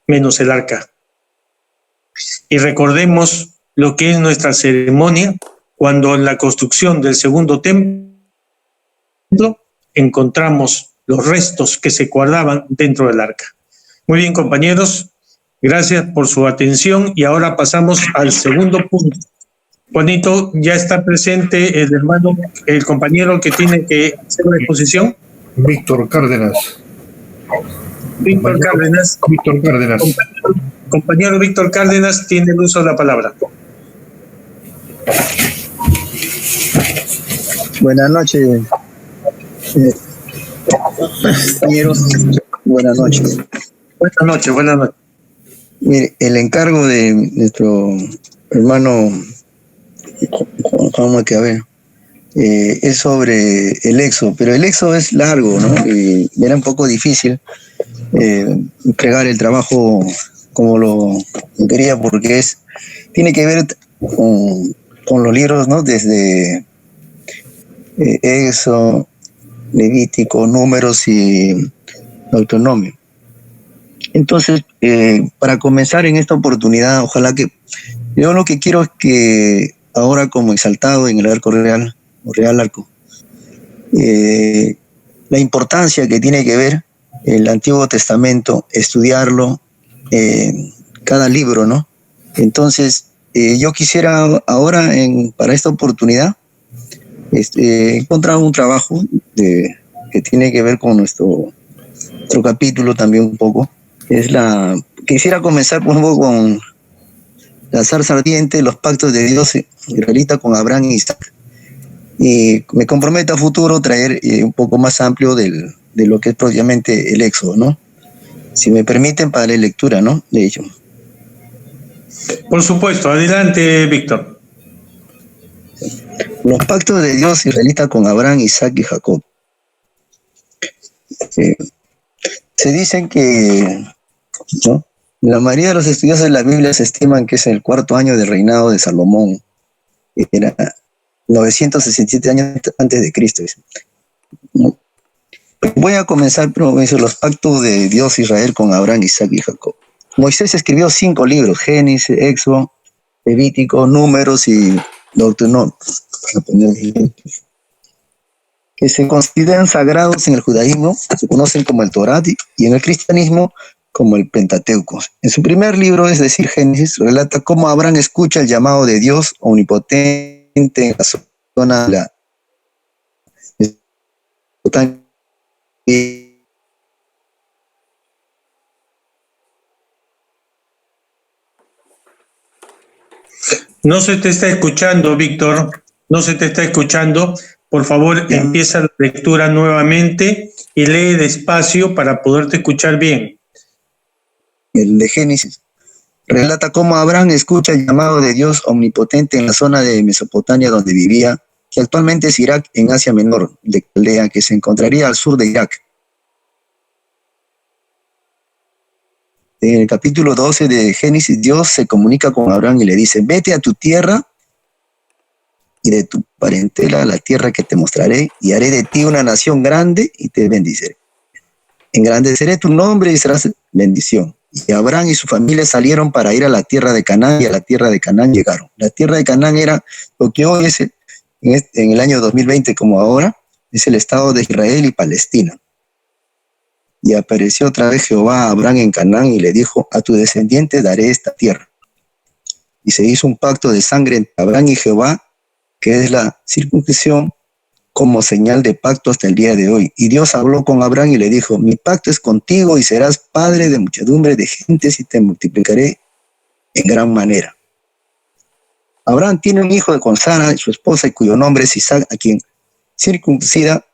menos el arca. Y recordemos lo que es nuestra ceremonia cuando en la construcción del segundo templo encontramos los restos que se guardaban dentro del arca. Muy bien, compañeros, gracias por su atención y ahora pasamos al segundo punto. Juanito, ¿ya está presente el hermano, el compañero que tiene que hacer la exposición? Víctor Cárdenas. Víctor Cárdenas. Compañero Víctor Cárdenas tiene el uso de la palabra. Buenas noches, compañeros. Buenas noches. Buenas noches. Mire, el encargo de nuestro hermano Juan Maquiavelo es sobre el éxodo, pero el éxodo es largo, ¿no? Y era un poco difícil entregar el trabajo como lo quería, porque tiene que ver con los libros, ¿no? Desde Éxodo, Levítico, Números y Deuteronomio. Entonces, para comenzar en esta oportunidad, ojalá que yo lo que quiero es que ahora, como exaltado en el arco real, o real arco, la importancia que tiene que ver el Antiguo Testamento, estudiarlo, cada libro, ¿no? Entonces, yo quisiera ahora, para esta oportunidad, encontrar un trabajo que tiene que ver con nuestro capítulo también un poco. Quisiera comenzar por un poco con la zarza ardiente, los pactos de Dios israelita con Abraham y Isaac. Y me comprometo a futuro traer un poco más amplio de lo que es propiamente el Éxodo, ¿no? Si me permiten, para la lectura, ¿no? De hecho. Por supuesto, adelante, Víctor. Los pactos de Dios israelita con Abraham, Isaac y Jacob. Se dicen que, ¿no?, la mayoría de los estudiosos de la Biblia se estiman que es el 4º año del reinado de Salomón. Era 967 años antes de Cristo. ¿No? Voy a comenzar por los pactos de Dios Israel con Abraham, Isaac y Jacob. Moisés escribió 5 libros: Génesis, Éxodo, Levítico, Números y Deuteronomio, que se consideran sagrados en el judaísmo, se conocen como el Torá, y en el cristianismo como el Pentateuco. En su primer libro, es decir, Génesis, relata cómo Abraham escucha el llamado de Dios omnipotente en la zona de la No se te está escuchando, Víctor. No se te está escuchando. Por favor, empieza la lectura nuevamente y lee despacio para poderte escuchar bien. El de Génesis relata cómo Abraham escucha el llamado de Dios omnipotente en la zona de Mesopotamia donde vivía, que actualmente es Irak, en Asia Menor, de Caldea, que se encontraría al sur de Irak. En el capítulo 12 de Génesis, Dios se comunica con Abraham y le dice: vete a tu tierra y de tu parentela a la tierra que te mostraré, y haré de ti una nación grande y te bendeciré. Engrandeceré tu nombre y serás bendición. Y Abraham y su familia salieron para ir a la tierra de Canaán, y a la tierra de Canaán llegaron. La tierra de Canaán era lo que hoy es, en el año 2020 como ahora, es el estado de Israel y Palestina. Y apareció otra vez Jehová a Abraham en Canaán y le dijo: a tu descendiente daré esta tierra. Y se hizo un pacto de sangre entre Abraham y Jehová, que es la circuncisión, como señal de pacto hasta el día de hoy. Y Dios habló con Abraham y le dijo: mi pacto es contigo y serás padre de muchedumbre de gentes y te multiplicaré en gran manera. Abraham tiene un hijo con Sara, su esposa, y cuyo nombre es Isaac, a quien circuncida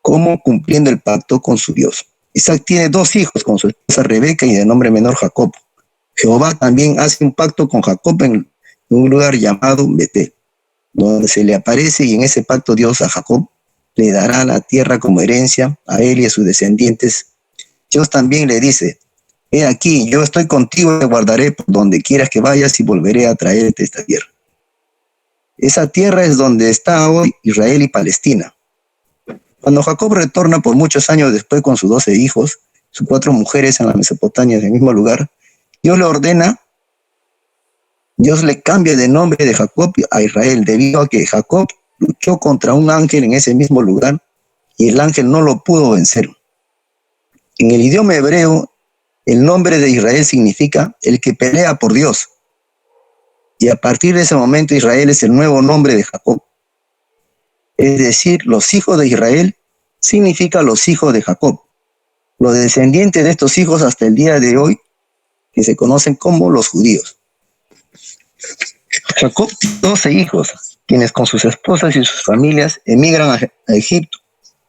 como cumpliendo el pacto con su Dios. Isaac tiene 2 hijos con su esposa Rebeca y de nombre menor Jacob. Jehová también hace un pacto con Jacob en un lugar llamado Betel, donde se le aparece, y en ese pacto Dios a Jacob le dará la tierra como herencia a él y a sus descendientes. Dios también le dice: he aquí, yo estoy contigo y te guardaré por donde quieras que vayas y volveré a traerte esta tierra. Esa tierra es donde está hoy Israel y Palestina. Cuando Jacob retorna por muchos años después con sus 12 hijos, sus 4 mujeres en la Mesopotamia, en el mismo lugar, Dios le ordena, Dios le cambia de nombre de Jacob a Israel, debido a que Jacob luchó contra un ángel en ese mismo lugar y el ángel no lo pudo vencer. En el idioma hebreo, el nombre de Israel significa el que pelea por Dios. Y a partir de ese momento, Israel es el nuevo nombre de Jacob. Es decir, los hijos de Israel significa los hijos de Jacob. Los descendientes de estos hijos hasta el día de hoy, que se conocen como los judíos. Jacob tiene 12 hijos, quienes con sus esposas y sus familias emigran a Egipto,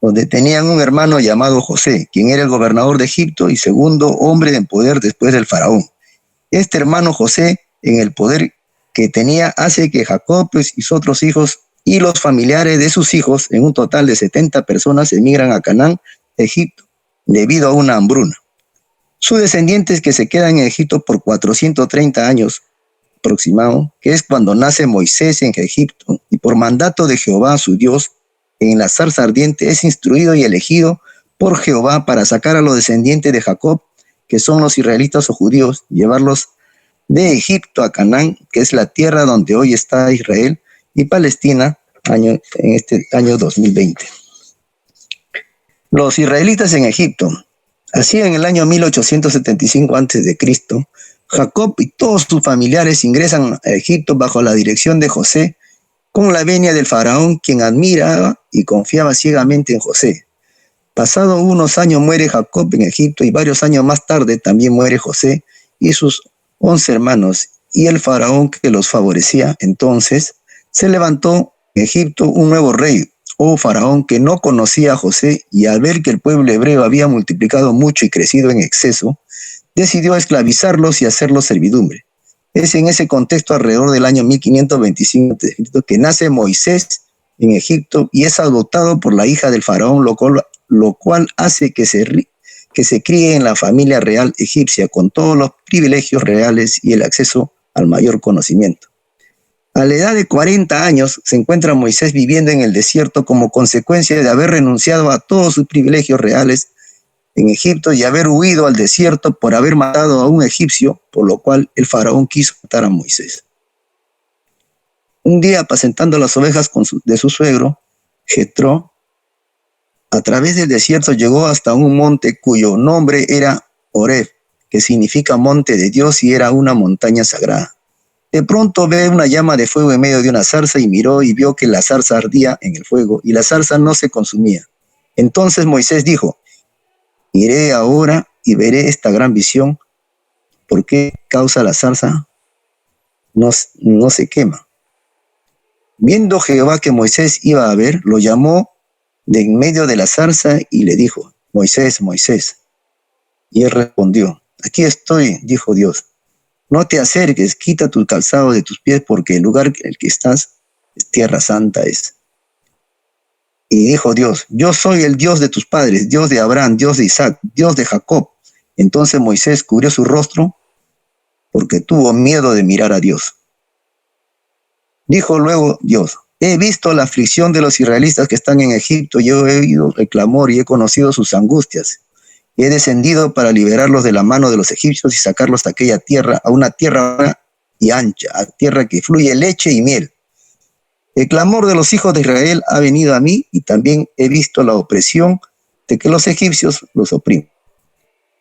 donde tenían un hermano llamado José, quien era el gobernador de Egipto y segundo hombre en poder después del faraón. Este hermano José, en el poder que tenía, hace que Jacob y sus otros hijos y los familiares de sus hijos, en un total de 70 personas, emigran a Canaán, Egipto, debido a una hambruna. Sus descendientes, que se quedan en Egipto por 430 años aproximado, que es cuando nace Moisés en Egipto, y por mandato de Jehová su Dios, en la zarza ardiente es instruido y elegido por Jehová para sacar a los descendientes de Jacob, que son los israelitas o judíos, llevarlos de Egipto a Canaán, que es la tierra donde hoy está Israel y Palestina, en este año 2020. Los israelitas en Egipto. Así, en el año 1875 a.C., Jacob y todos sus familiares ingresan a Egipto bajo la dirección de José, con la venia del faraón, quien admiraba y confiaba ciegamente en José. Pasado unos años muere Jacob en Egipto, y varios años más tarde también muere José y sus 11 hermanos, y el faraón que los favorecía. Entonces se levantó en Egipto un nuevo rey, faraón, que no conocía a José, y al ver que el pueblo hebreo había multiplicado mucho y crecido en exceso, decidió esclavizarlos y hacerlos servidumbre. Es en ese contexto, alrededor del año 1525, que nace Moisés en Egipto y es adoptado por la hija del faraón, lo cual hace que se críe en la familia real egipcia con todos los privilegios reales y el acceso al mayor conocimiento. A la edad de 40 años se encuentra Moisés viviendo en el desierto como consecuencia de haber renunciado a todos sus privilegios reales en Egipto y haber huido al desierto por haber matado a un egipcio, por lo cual el faraón quiso matar a Moisés. Un día, apacentando las ovejas de su suegro, Jetro, a través del desierto llegó hasta un monte cuyo nombre era Horeb, que significa monte de Dios y era una montaña sagrada. De pronto ve una llama de fuego en medio de una zarza y miró y vio que la zarza ardía en el fuego y la zarza no se consumía. Entonces Moisés dijo: iré ahora y veré esta gran visión. ¿Por qué causa la zarza no se quema? Viendo Jehová que Moisés iba a ver, lo llamó de en medio de la zarza y le dijo: Moisés, Moisés. Y él respondió: aquí estoy, dijo Dios. No te acerques, quita tu calzado de tus pies, porque el lugar en el que estás es tierra santa es. Y dijo Dios: yo soy el Dios de tus padres, Dios de Abraham, Dios de Isaac, Dios de Jacob. Entonces Moisés cubrió su rostro porque tuvo miedo de mirar a Dios. Dijo luego Dios: he visto la aflicción de los israelitas que están en Egipto, yo he oído el clamor y he conocido sus angustias. Y he descendido para liberarlos de la mano de los egipcios y sacarlos a aquella tierra, a una tierra y ancha, a tierra que fluye leche y miel. El clamor de los hijos de Israel ha venido a mí y también he visto la opresión de que los egipcios los oprimen.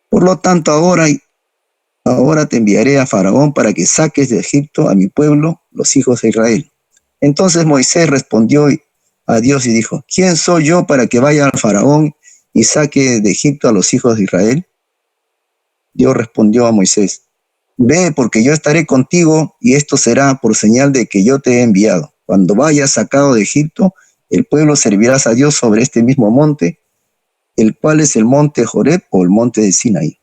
Por lo tanto, ahora te enviaré a Faraón para que saques de Egipto a mi pueblo, los hijos de Israel. Entonces Moisés respondió a Dios y dijo: ¿quién soy yo para que vaya al Faraón y saque de Egipto a los hijos de Israel? Dios respondió a Moisés: ve, porque yo estaré contigo y esto será por señal de que yo te he enviado. Cuando vayas sacado de Egipto, el pueblo servirás a Dios sobre este mismo monte, el cual es el monte Horeb o el monte de Sinaí.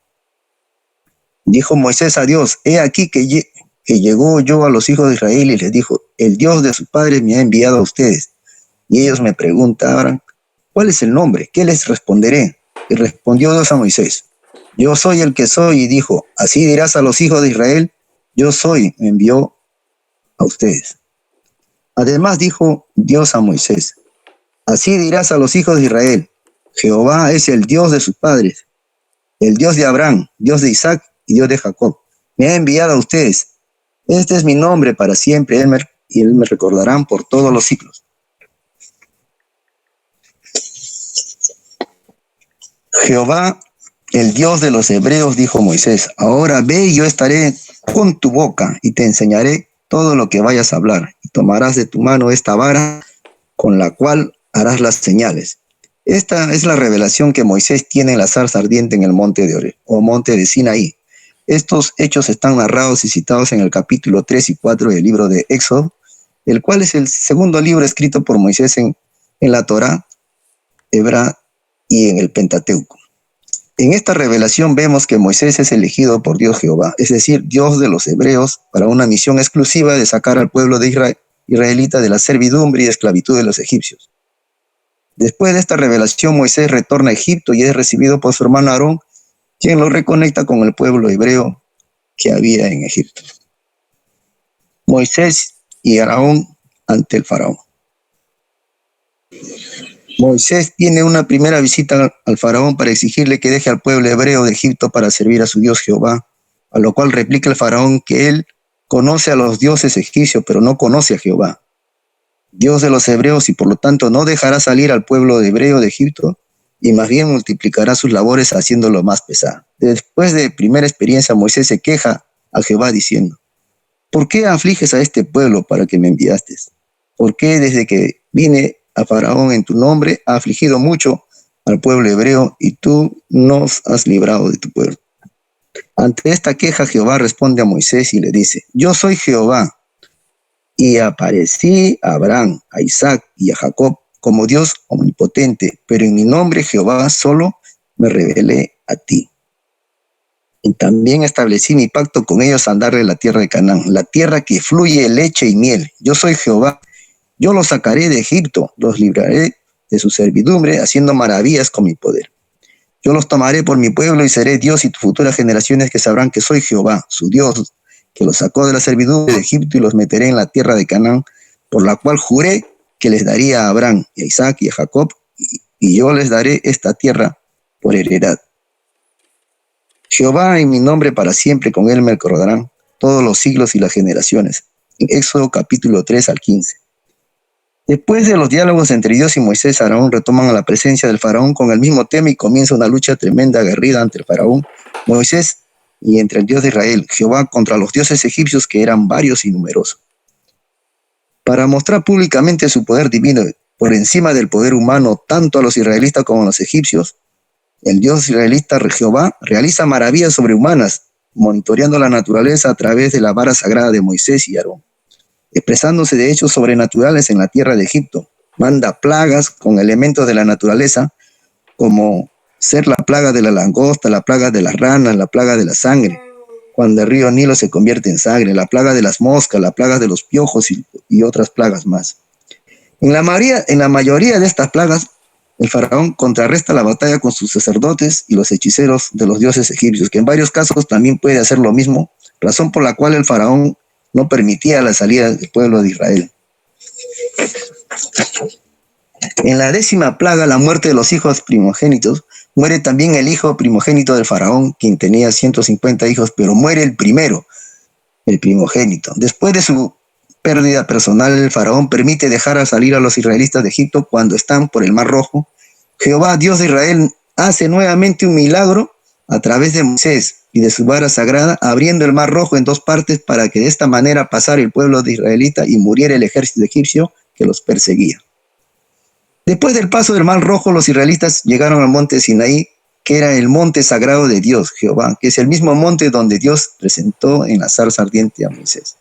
Dijo Moisés a Dios: he aquí que llegó yo a los hijos de Israel y les dijo: el Dios de sus padres me ha enviado a ustedes. Y ellos me preguntaron: ¿cuál es el nombre? ¿Qué les responderé? Y respondió Dios a Moisés: yo soy el que soy. Y dijo: así dirás a los hijos de Israel: yo soy, me envió a ustedes. Además dijo Dios a Moisés: así dirás a los hijos de Israel: Jehová es el Dios de sus padres, el Dios de Abraham, Dios de Isaac y Dios de Jacob. Me ha enviado a ustedes. Este es mi nombre para siempre, y él me recordarán por todos los siglos. Jehová, el Dios de los hebreos, dijo Moisés: ahora ve y yo estaré con tu boca y te enseñaré todo lo que vayas a hablar. Y tomarás de tu mano esta vara con la cual harás las señales. Esta es la revelación que Moisés tiene en la zarza ardiente en el monte de Horeb, o monte de Sinaí. Estos hechos están narrados y citados en el capítulo 3 y 4 del libro de Éxodo, el cual es el segundo libro escrito por Moisés en la Torá, Hebra y en el Pentateuco. En esta revelación vemos que Moisés es elegido por Dios Jehová, es decir, Dios de los hebreos, para una misión exclusiva de sacar al pueblo de israelita de la servidumbre y esclavitud de los egipcios. Después de esta revelación, Moisés retorna a Egipto y es recibido por su hermano Aarón, quien lo reconecta con el pueblo hebreo que había en Egipto. Moisés y Aarón ante el faraón. Moisés tiene una primera visita al faraón para exigirle que deje al pueblo hebreo de Egipto para servir a su Dios Jehová, a lo cual replica el faraón que él conoce a los dioses egipcios, pero no conoce a Jehová, Dios de los hebreos, y por lo tanto no dejará salir al pueblo hebreo de Egipto, y más bien multiplicará sus labores haciéndolo más pesado. Después de primera experiencia, Moisés se queja a Jehová diciendo: ¿por qué afliges a este pueblo para que me enviaste? ¿Por qué desde que vine a Faraón en tu nombre ha afligido mucho al pueblo hebreo y tú nos has librado de tu pueblo? Ante esta queja, Jehová responde a Moisés y le dice: yo soy Jehová, y aparecí a Abraham, a Isaac y a Jacob como Dios omnipotente, pero en mi nombre Jehová solo me revelé a ti. Y también establecí mi pacto con ellos al darle la tierra de Canaán, la tierra que fluye leche y miel. Yo soy Jehová. Yo los sacaré de Egipto, los libraré de su servidumbre, haciendo maravillas con mi poder. Yo los tomaré por mi pueblo y seré Dios, y tus futuras generaciones que sabrán que soy Jehová, su Dios, que los sacó de la servidumbre de Egipto, y los meteré en la tierra de Canaán, por la cual juré que les daría a Abraham, y a Isaac y a Jacob, y yo les daré esta tierra por heredad. Jehová en mi nombre para siempre, con él me recordarán todos los siglos y las generaciones. En Éxodo capítulo 3 al 15. Después de los diálogos entre Dios y Moisés, Aarón retoman a la presencia del faraón con el mismo tema y comienza una lucha tremenda, aguerrida entre el faraón, Moisés y entre el Dios de Israel, Jehová, contra los dioses egipcios que eran varios y numerosos. Para mostrar públicamente su poder divino por encima del poder humano, tanto a los israelitas como a los egipcios, el Dios israelita Jehová realiza maravillas sobrehumanas, monitoreando la naturaleza a través de la vara sagrada de Moisés y Aarón, expresándose de hechos sobrenaturales en la tierra de Egipto. Manda plagas con elementos de la naturaleza, como ser la plaga de la langosta, la plaga de las ranas, la plaga de la sangre, cuando el río Nilo se convierte en sangre, la plaga de las moscas, la plaga de los piojos y otras plagas más. En la mayoría de estas plagas, el faraón contrarresta la batalla con sus sacerdotes y los hechiceros de los dioses egipcios, que en varios casos también puede hacer lo mismo, razón por la cual el faraón no permitía la salida del pueblo de Israel. En la 10ª plaga, la muerte de los hijos primogénitos, muere también el hijo primogénito del faraón, quien tenía 150 hijos, pero muere el primero, el primogénito. Después de su pérdida personal, el faraón permite dejar a salir a los israelitas de Egipto cuando están por el Mar Rojo. Jehová, Dios de Israel, hace nuevamente un milagro a través de Moisés y de su vara sagrada, abriendo el Mar Rojo en dos partes para que de esta manera pasara el pueblo de israelita y muriera el ejército egipcio que los perseguía. Después del paso del Mar Rojo, los israelitas llegaron al monte Sinaí, que era el monte sagrado de Dios, Jehová, que es el mismo monte donde Dios presentó en la zarza ardiente a Moisés.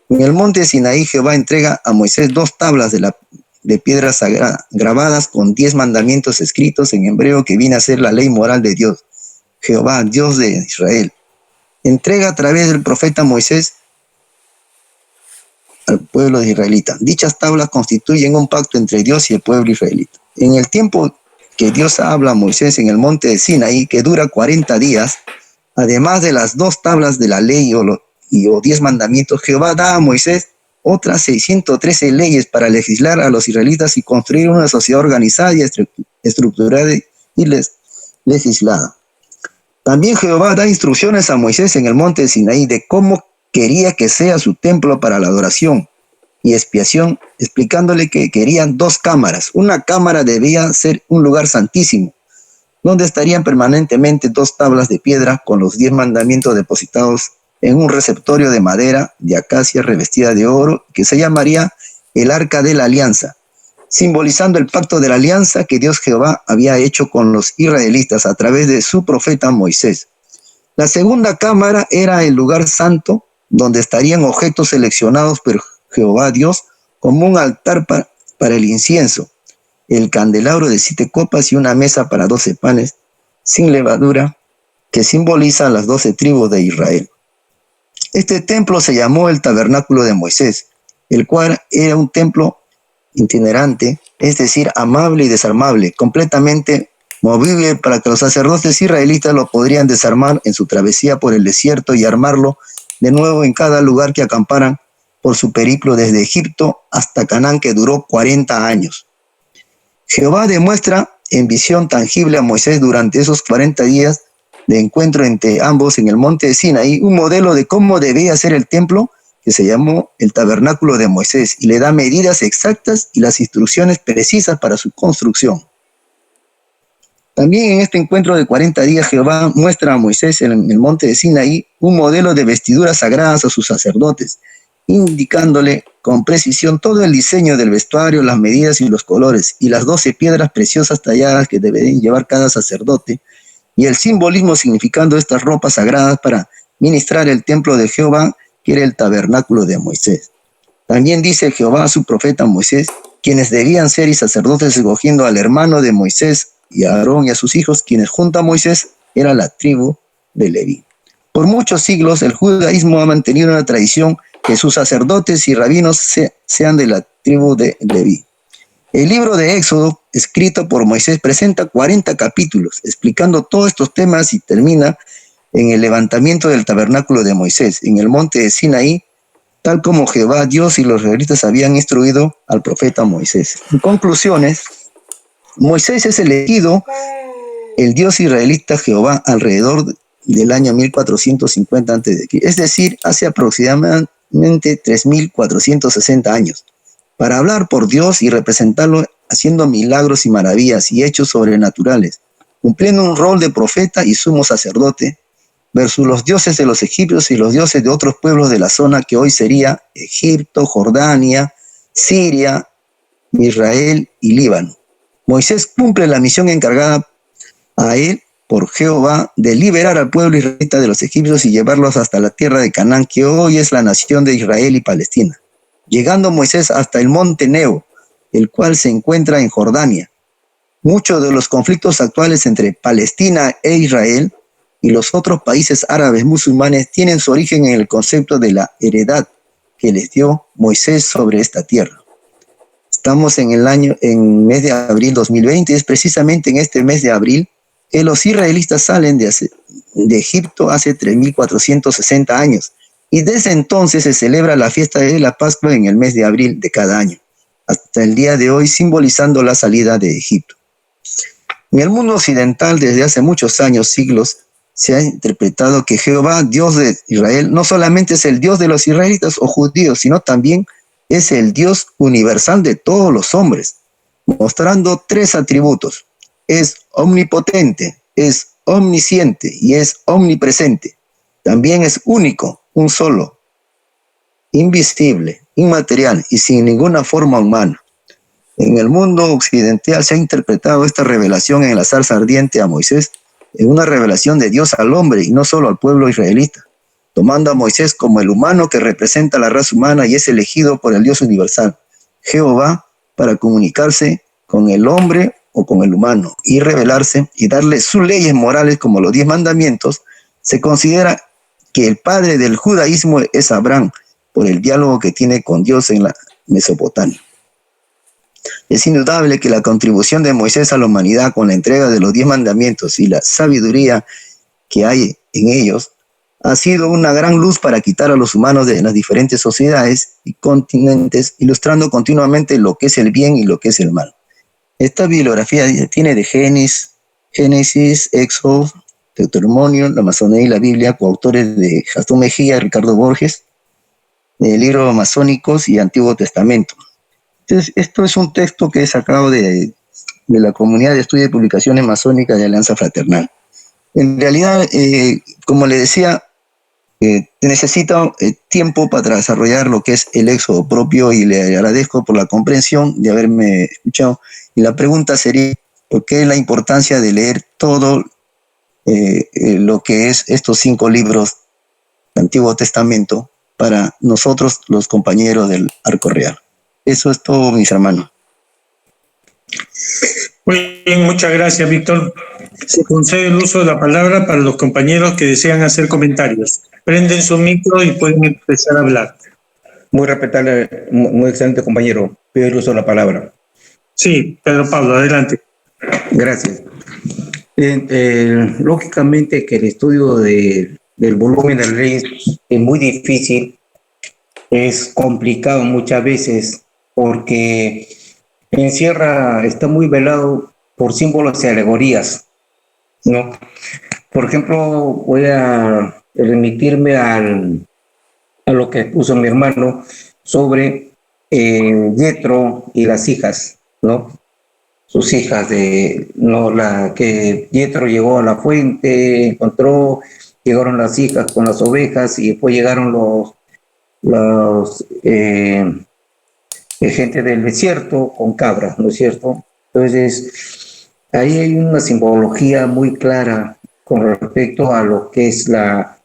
En el monte Sinaí, Jehová entrega a Moisés 2 tablas de piedra sagrada, grabadas con 10 mandamientos escritos en hebreo, que viene a ser la ley moral de Dios. Jehová, Dios de Israel, entrega a través del profeta Moisés al pueblo de israelita. Dichas tablas constituyen un pacto entre Dios y el pueblo israelita. En el tiempo que Dios habla a Moisés en el monte de Sinaí, que dura 40 días, además de las 2 tablas de la ley o 10 mandamientos, Jehová da a Moisés otras 613 leyes para legislar a los israelitas y construir una sociedad organizada y estructurada y legislada. También Jehová da instrucciones a Moisés en el monte de Sinaí de cómo quería que sea su templo para la adoración y expiación, explicándole que querían 2 cámaras. Una cámara debía ser un lugar santísimo, donde estarían permanentemente 2 tablas de piedra con los 10 mandamientos depositados en un receptorio de madera de acacia revestida de oro, que se llamaría el Arca de la Alianza, simbolizando el pacto de la alianza que Dios Jehová había hecho con los israelitas a través de su profeta Moisés. La segunda cámara era el lugar santo, donde estarían objetos seleccionados por Jehová Dios, como un altar para el incienso, el candelabro de 7 copas y una mesa para 12 panes sin levadura, que simboliza las 12 tribus de Israel. Este templo se llamó el tabernáculo de Moisés, el cual era un templo itinerante, es decir, amable y desarmable, completamente movible, para que los sacerdotes israelitas lo podrían desarmar en su travesía por el desierto y armarlo de nuevo en cada lugar que acamparan por su periplo desde Egipto hasta Canaán, que duró 40 años. Jehová demuestra en visión tangible a Moisés durante esos 40 días de encuentro entre ambos en el monte de Sinaí un modelo de cómo debía ser el templo, que se llamó el tabernáculo de Moisés, y le da medidas exactas y las instrucciones precisas para su construcción. También en este encuentro de 40 días, Jehová muestra a Moisés en el monte de Sinaí un modelo de vestiduras sagradas a sus sacerdotes, indicándole con precisión todo el diseño del vestuario, las medidas y los colores, y las 12 piedras preciosas talladas que deberían llevar cada sacerdote, y el simbolismo significando estas ropas sagradas para ministrar el templo de Jehová, que era el tabernáculo de Moisés. También dice Jehová a su profeta Moisés, quienes debían ser y sacerdotes, escogiendo al hermano de Moisés y a Aarón y a sus hijos, quienes junto a Moisés era la tribu de Leví. Por muchos siglos el judaísmo ha mantenido una tradición que sus sacerdotes y rabinos sean de la tribu de Leví. El libro de Éxodo, escrito por Moisés, presenta 40 capítulos explicando todos estos temas y termina en el levantamiento del tabernáculo de Moisés, en el monte de Sinaí, tal como Jehová, Dios y los israelitas habían instruido al profeta Moisés. En conclusiones, Moisés es elegido el Dios israelita Jehová alrededor del año 1450 a.C., es decir, hace aproximadamente 3.460 años, para hablar por Dios y representarlo haciendo milagros y maravillas y hechos sobrenaturales, cumpliendo un rol de profeta y sumo sacerdote, versus los dioses de los egipcios y los dioses de otros pueblos de la zona que hoy sería Egipto, Jordania, Siria, Israel y Líbano. Moisés cumple la misión encargada a él por Jehová de liberar al pueblo israelita de los egipcios y llevarlos hasta la tierra de Canaán, que hoy es la nación de Israel y Palestina, llegando Moisés hasta el monte Nebo, el cual se encuentra en Jordania. Muchos de los conflictos actuales entre Palestina e Israel y los otros países árabes musulmanes tienen su origen en el concepto de la heredad que les dio Moisés sobre esta tierra. Estamos en mes de abril 2020, y es precisamente en este mes de abril que los israelitas salen de Egipto hace 3.460 años, y desde entonces se celebra la fiesta de la Pascua en el mes de abril de cada año, hasta el día de hoy, simbolizando la salida de Egipto. En el mundo occidental, desde hace muchos años, siglos, se ha interpretado que Jehová, Dios de Israel, no solamente es el Dios de los israelitas o judíos, sino también es el Dios universal de todos los hombres, mostrando 3 atributos. Es omnipotente, es omnisciente y es omnipresente. También es único, un solo, invisible, inmaterial y sin ninguna forma humana. En el mundo occidental se ha interpretado esta revelación en la zarza ardiente a Moisés en una revelación de Dios al hombre y no solo al pueblo israelita, tomando a Moisés como el humano que representa la raza humana y es elegido por el Dios universal, Jehová, para comunicarse con el hombre o con el humano y revelarse y darle sus leyes morales como los 10 mandamientos. Se considera que el padre del judaísmo es Abraham por el diálogo que tiene con Dios en la Mesopotamia. Es indudable que la contribución de Moisés a la humanidad con la entrega de los 10 mandamientos y la sabiduría que hay en ellos ha sido una gran luz para quitar a los humanos de las diferentes sociedades y continentes, ilustrando continuamente lo que es el bien y lo que es el mal. Esta bibliografía tiene de Génesis, Éxodo, Deuteronomio, la Masonería y la Biblia, coautores de Gastón Mejía, Ricardo Borges, libros masónicos y Antiguo Testamento. Entonces, esto es un texto que he sacado de la Comunidad de Estudio y Publicaciones Masónicas de Alianza Fraternal. En realidad, como le decía, necesito tiempo para desarrollar lo que es el Éxodo propio y le agradezco por la comprensión de haberme escuchado. Y la pregunta sería, ¿por qué la importancia de leer todo lo que es estos 5 libros del Antiguo Testamento para nosotros, los compañeros del Arco Real? Eso es todo, mis hermanos. Muy bien, muchas gracias, Víctor. Se concede el uso de la palabra para los compañeros que desean hacer comentarios. Prenden su micro y pueden empezar a hablar. Muy respetable, muy excelente compañero. Pido el uso de la palabra. Sí, Pedro Pablo, adelante. Gracias. Lógicamente que el estudio del volumen de la ley es muy difícil, es complicado muchas veces porque está muy velado por símbolos y alegorías, ¿no? Por ejemplo, voy a remitirme a lo que puso mi hermano sobre Yetro y las hijas, ¿no? Sus hijas que Yetro llegó a la fuente, llegaron las hijas con las ovejas y después llegaron gente del desierto con cabras, ¿no es cierto? Entonces, ahí hay una simbología muy clara con respecto a lo que es las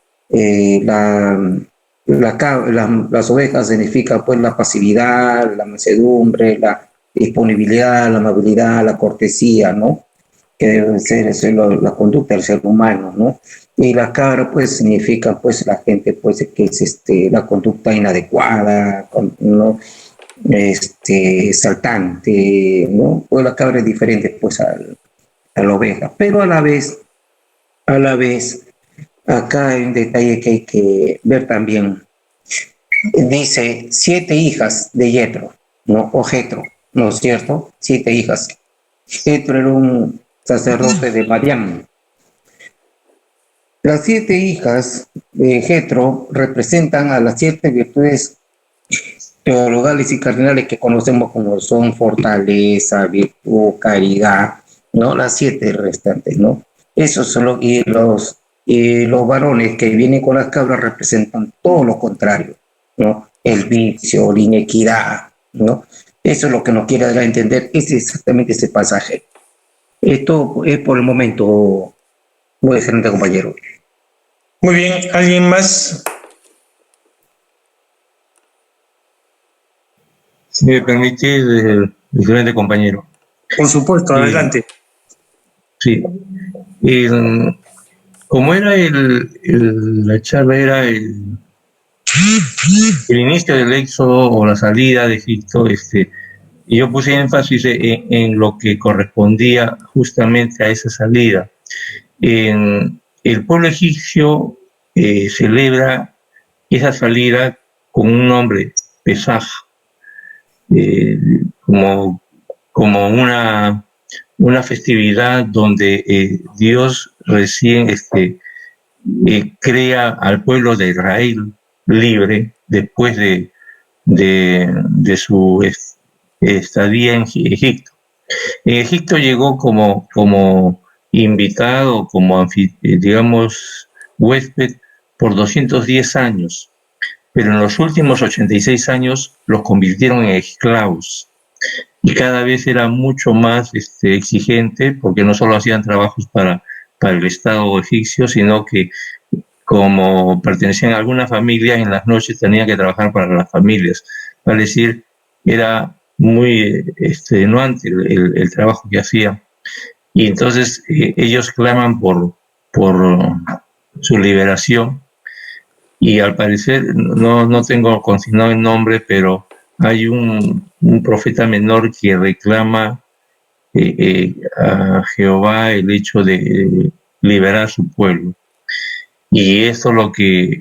ovejas significa pues la pasividad, la mansedumbre, la disponibilidad, la amabilidad, la cortesía, ¿no? que debe ser eso, la conducta del ser humano, ¿no? Y la cabra, pues, significa, pues, la gente, pues, que es la conducta inadecuada, ¿no? Saltante, ¿no? Pues la cabra es diferente, pues, a la oveja, pero a la vez, acá hay un detalle que hay que ver también. Dice 7 hijas de Yetro, ¿no? O Jetro, ¿no es cierto? 7 hijas. Jetro era un sacerdote de Madián. Las 7 hijas de Jetro representan a las 7 virtudes teologales y cardinales que conocemos como son fortaleza, virtud, caridad, ¿no? Las 7 restantes, ¿no? Esos son los varones que vienen con las cabras representan todo lo contrario, ¿no? El vicio, la inequidad, ¿no? Eso es lo que nos quiere dar a entender, es exactamente ese pasaje. Esto es por el momento, muy excelente, compañero. Muy bien, ¿alguien más? Si me permite, excelente compañero. Por supuesto, adelante. Sí. Como era la charla era el inicio del éxodo o la salida de Egipto, y yo puse énfasis en lo que correspondía justamente a esa salida. El pueblo egipcio celebra esa salida con un nombre, Pesaj, como una festividad donde Dios recién crea al pueblo de Israel libre después de su estadía en Egipto. En Egipto llegó como invitado, como digamos huésped por 210 años, pero en los últimos 86 años los convirtieron en esclavos y cada vez era mucho más exigente, porque no solo hacían trabajos para el Estado egipcio, sino que como pertenecían a alguna familia, en las noches tenían que trabajar para las familias. Es decir, era muy extenuante el trabajo que hacían. Y entonces ellos claman por su liberación. Y al parecer, no tengo consignado el nombre, pero hay un profeta menor que reclama a Jehová el hecho de liberar a su pueblo. Y esto es lo que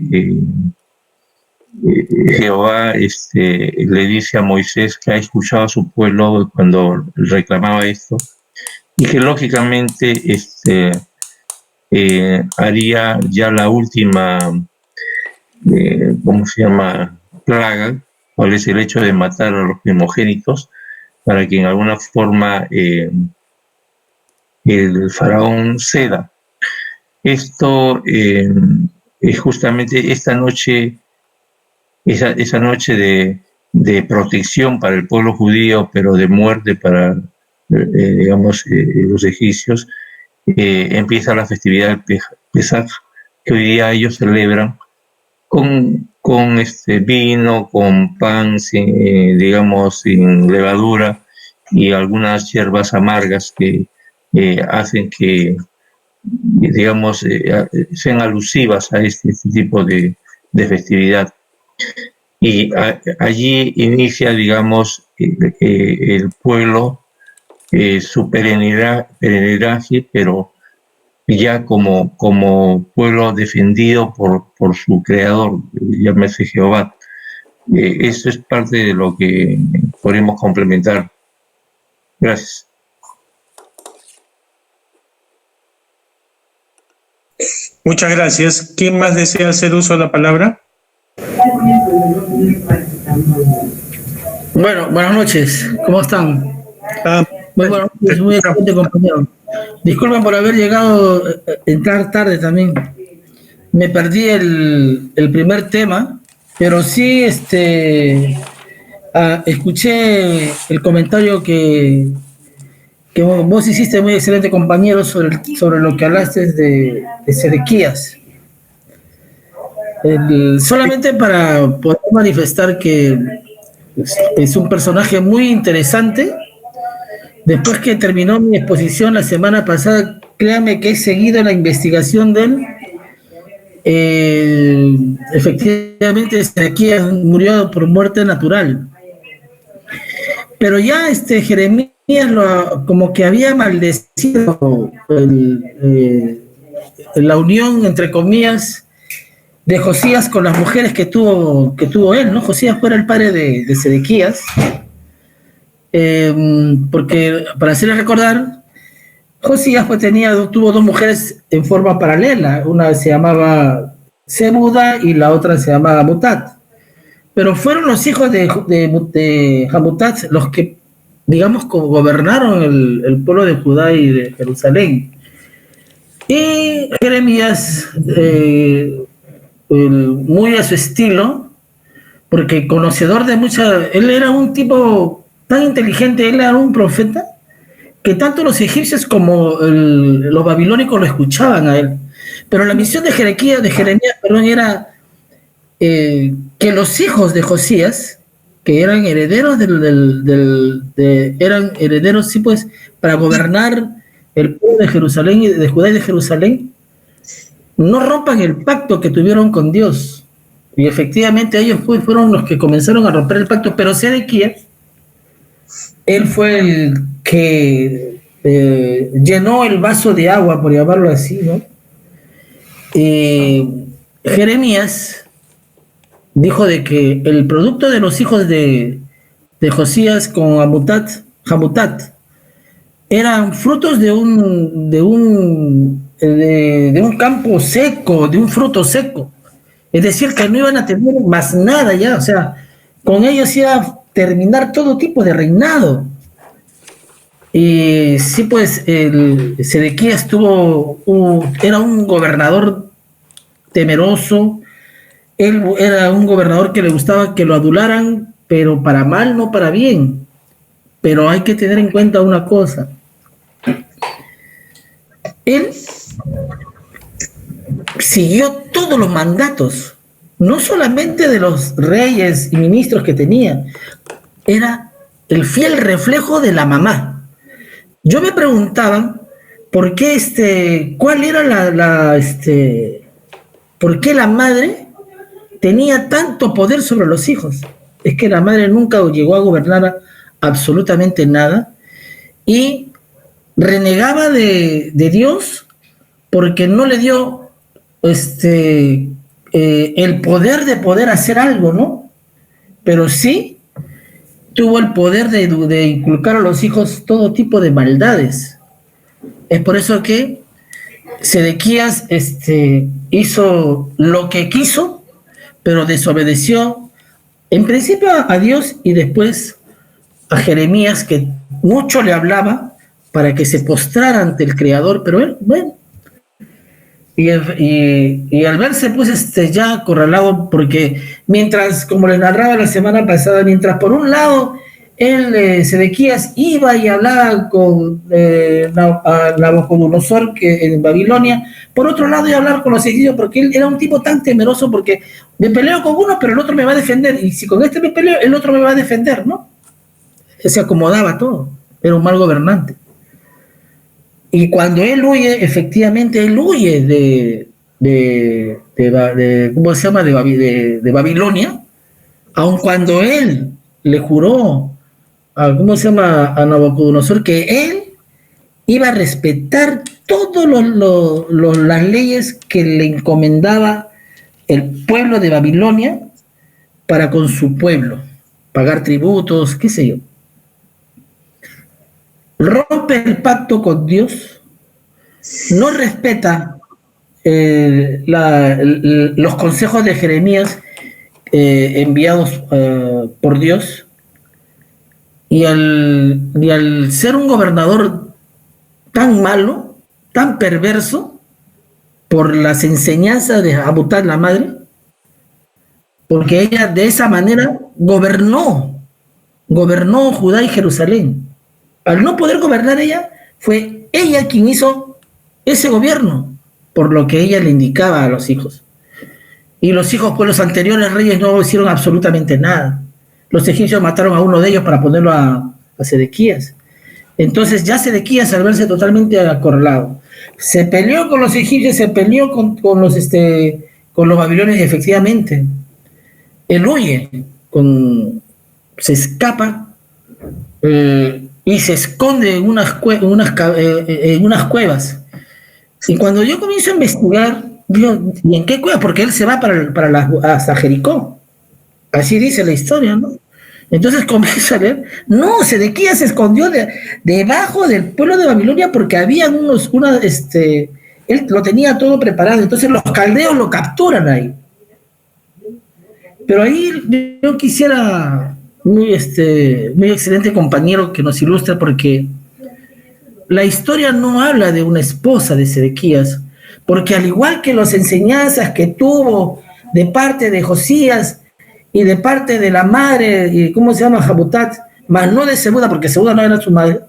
Jehová le dice a Moisés, que ha escuchado a su pueblo cuando reclamaba esto, y que lógicamente haría ya la última, ¿cómo se llama?, plaga, cuál es el hecho de matar a los primogénitos, para que en alguna forma el faraón ceda. Esto es justamente esta noche, esa noche de protección para el pueblo judío, pero de muerte para, los egipcios. Empieza la festividad del Pesaj, que hoy día ellos celebran con vino, con pan, sin levadura, y algunas hierbas amargas que hacen que, sean alusivas a este tipo de festividad. Y allí inicia, el pueblo su peregrinaje, pero ya como pueblo defendido por su creador, llámese Jehová. Eso es parte de lo que podemos complementar. Gracias. Muchas gracias. ¿Quién más desea hacer uso de la palabra? Bueno, buenas noches. ¿Cómo están? Muy buenas noches, muy excelente, compañero. Disculpen por haber llegado, entrar tarde también. Me perdí el primer tema, pero sí escuché el comentario que vos hiciste, muy excelente, compañero, sobre lo que hablaste de Sedequías. Solamente para poder manifestar que es un personaje muy interesante, Después que terminó mi exposición la semana pasada, créanme que he seguido la investigación de él. Efectivamente, Ezequías murió por muerte natural. Pero ya Jeremías como que había maldecido la unión, entre comillas, de Josías con las mujeres que tuvo él, ¿no? Josías fuera el padre de Sedequías. Porque, para hacerles recordar, Josías pues tuvo dos mujeres en forma paralela. Una se llamaba Zebuda y la otra se llamaba Mutat. Pero fueron los hijos de Hamutat los que, digamos, gobernaron el pueblo de Judá y de Jerusalén. Y Jeremías, muy a su estilo, porque conocedor de muchas, él era un tipo tan inteligente, él era un profeta, que tanto los egipcios como los babilónicos lo escuchaban a él. Pero la misión de Jeremías, era que los hijos de Josías, que eran herederos eran herederos, sí, pues, para gobernar el pueblo de Jerusalén y de Judá y de Jerusalén, no rompan el pacto que tuvieron con Dios. Y efectivamente ellos fueron los que comenzaron a romper el pacto, pero Sedequías, él fue el que llenó el vaso de agua, por llamarlo así, ¿no? Jeremías dijo de que el producto de los hijos de Josías con Hamutat eran frutos de un campo seco, de un fruto seco. Es decir, que no iban a tener más nada ya, o sea, con ellos iba a terminar todo tipo de reinado. Y sí, pues, Sedequías era un gobernador temeroso. Él era un gobernador que le gustaba que lo adularan, pero para mal, no para bien. Pero hay que tener en cuenta una cosa. Él siguió todos los mandatos, no solamente de los reyes y ministros que tenía, era el fiel reflejo de la mamá. Yo me preguntaba por qué cuál era por qué la madre tenía tanto poder sobre los hijos. Es que la madre nunca llegó a gobernar absolutamente nada y renegaba de Dios porque no le dio el poder de poder hacer algo, ¿no? Pero sí tuvo el poder de inculcar a los hijos todo tipo de maldades. Es por eso que Sedequías hizo lo que quiso, pero desobedeció en principio a Dios y después a Jeremías, que mucho le hablaba para que se postrara ante el Creador, pero él, bueno, y al verse pues ya acorralado, porque mientras, como les narraba la semana pasada, mientras por un lado Sedequías iba y hablaba con Nabucodonosor que en Babilonia, por otro lado iba a hablar con los egipcios, porque él era un tipo tan temeroso, porque me peleo con uno, pero el otro me va a defender, y si con este me peleo, el otro me va a defender, ¿no? Se acomodaba todo, era un mal gobernante. Y cuando él huye, efectivamente él huye de ¿cómo se llama? De Babilonia, aun cuando él le juró a Nabucodonosor que él iba a respetar todas las leyes que le encomendaba el pueblo de Babilonia para con su pueblo, pagar tributos, qué sé yo. Rompe el pacto con Dios, no respeta los consejos de Jeremías enviados por Dios, y al ser un gobernador tan malo, tan perverso, por las enseñanzas de Hamutat, la madre, porque ella de esa manera gobernó Judá y Jerusalén. Al no poder gobernar ella, fue ella quien hizo ese gobierno, por lo que ella le indicaba a los hijos. Y los hijos, pues los anteriores reyes no hicieron absolutamente nada. Los egipcios mataron a uno de ellos para ponerlo a Sedequías. Entonces ya Sedequías, al verse totalmente acorralado, se peleó con los egipcios, se peleó con los babilonios, y efectivamente él huye, se escapa y se esconde en unas cuevas. Y cuando yo comienzo a investigar, digo, ¿y en qué cueva? Porque él se va hasta Jericó. Así dice la historia, ¿no? Entonces comienzo a leer, no, Sedequías se escondió debajo del pueblo de Babilonia porque había él lo tenía todo preparado, entonces los caldeos lo capturan ahí. Pero ahí yo quisiera, muy excelente compañero, que nos ilustre, porque la historia no habla de una esposa de Sedequías, porque al igual que las enseñanzas que tuvo de parte de Josías y de parte de la madre, ¿cómo se llama? Jabutat, más no de Sebuda, porque Sebuda no era su madre,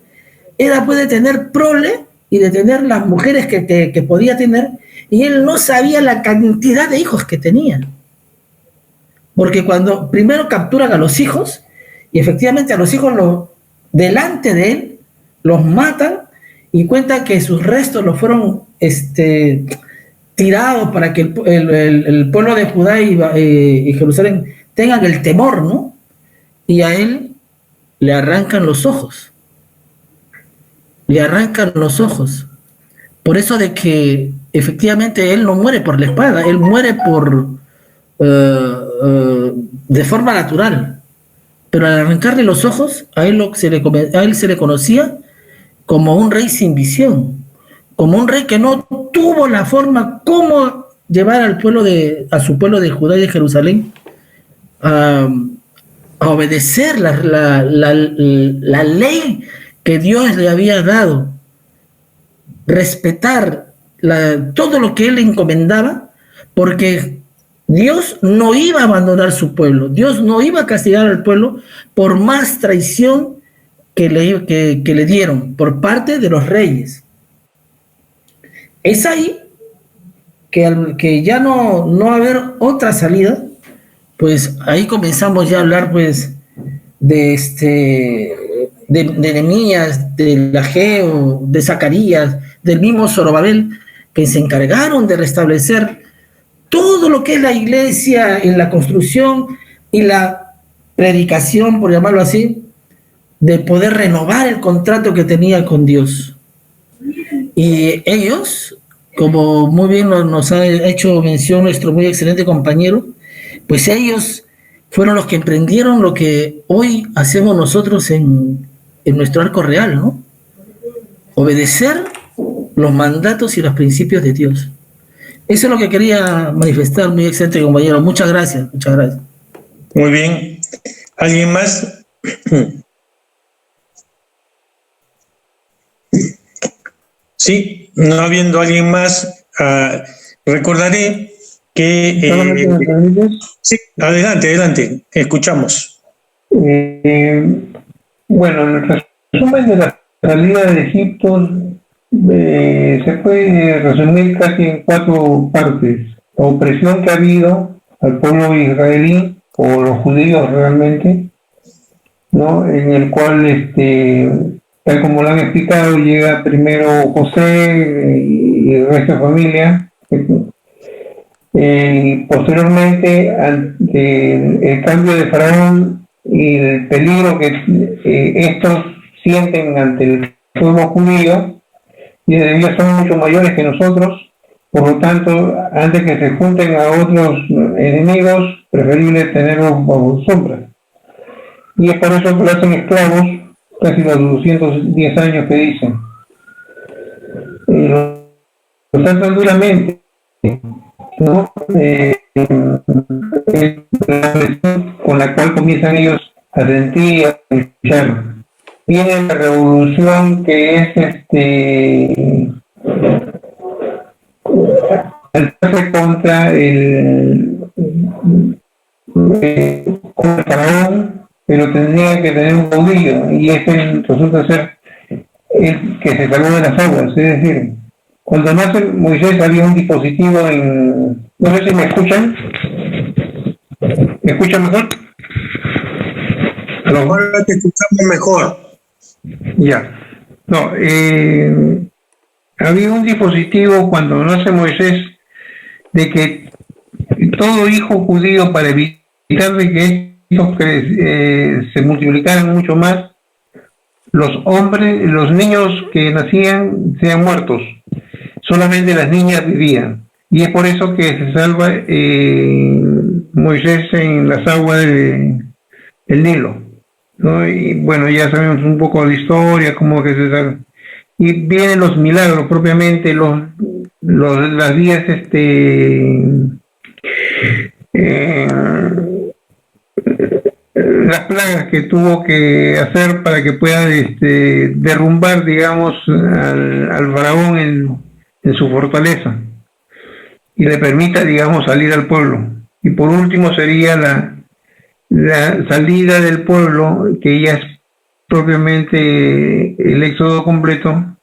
puede tener prole y de tener las mujeres que podía tener, y él no sabía la cantidad de hijos que tenía. Porque cuando primero capturan a los hijos, y efectivamente a los hijos delante de él, los matan, y cuentan que sus restos los fueron tirados para que el pueblo de Judá y Jerusalén tengan el temor, ¿no? Y a él le arrancan los ojos. Le arrancan los ojos. Por eso de que efectivamente él no muere por la espada, él muere de forma natural. Pero al arrancarle los ojos, a él se le conocía como un rey sin visión, como un rey que no tuvo la forma como llevar a su pueblo de Judá y de Jerusalén a obedecer la ley que Dios le había dado, respetar todo lo que él le encomendaba, porque Dios no iba a abandonar su pueblo, Dios no iba a castigar al pueblo por más traición que le dieron por parte de los reyes. Es ahí que ya no va a haber otra salida, pues ahí comenzamos ya a hablar pues de Nehemías, de Ageo, de Zacarías, del mismo Zorobabel, que se encargaron de restablecer todo lo que es la iglesia en la construcción y la predicación, por llamarlo así, de poder renovar el contrato que tenía con Dios. Y ellos, como muy bien nos ha hecho mención nuestro muy excelente compañero, pues ellos fueron los que emprendieron lo que hoy hacemos nosotros en nuestro arco real, ¿no? Obedecer los mandatos y los principios de Dios. Eso es lo que quería manifestar, muy excelente compañero. Muchas gracias, muchas gracias. Muy bien. ¿Alguien más? Sí, no habiendo alguien más, recordaré que... sí, adelante, escuchamos. Bueno, el resumen de la salida de Egipto se puede resumir casi en 4 partes. La opresión que ha habido al pueblo israelí, o los judíos realmente, ¿no? En el cual, tal como lo han explicado, llega primero José y el resto de familia. Posteriormente, ante el cambio de Faraón y el peligro que estos sienten ante el pueblo judío, y ellos son mucho mayores que nosotros, por lo tanto, antes que se junten a otros enemigos, preferible tenerlos bajo sombra. Y es por eso que lo hacen esclavos, casi los 210 años que dicen. Lo tratan duramente, ¿no? La presión con la cual comienzan ellos a sentir y a luchar. Viene la revolución que es contra el faraón, pero tendría que tener un caudillo, y resulta ser el que se salvó de las aguas. Es decir, cuando nace Moisés había un dispositivo no sé si me escuchan. ¿Me escuchan mejor? A lo mejor te escuchamos mejor. Ya. No, había un dispositivo cuando nace Moisés de que todo hijo judío, para evitar de que estos se multiplicaran mucho más, los niños que nacían sean muertos, solamente las niñas vivían. Y es por eso que se salva Moisés en las aguas del Nilo, ¿no? Y bueno, ya sabemos un poco de historia, cómo que se salva. Y vienen los milagros propiamente, las 10 las plagas que tuvo que hacer para que pueda derrumbar, digamos, al faraón en su fortaleza y le permita, digamos, salir al pueblo. Y por último sería la salida del pueblo, que ya es propiamente el éxodo completo,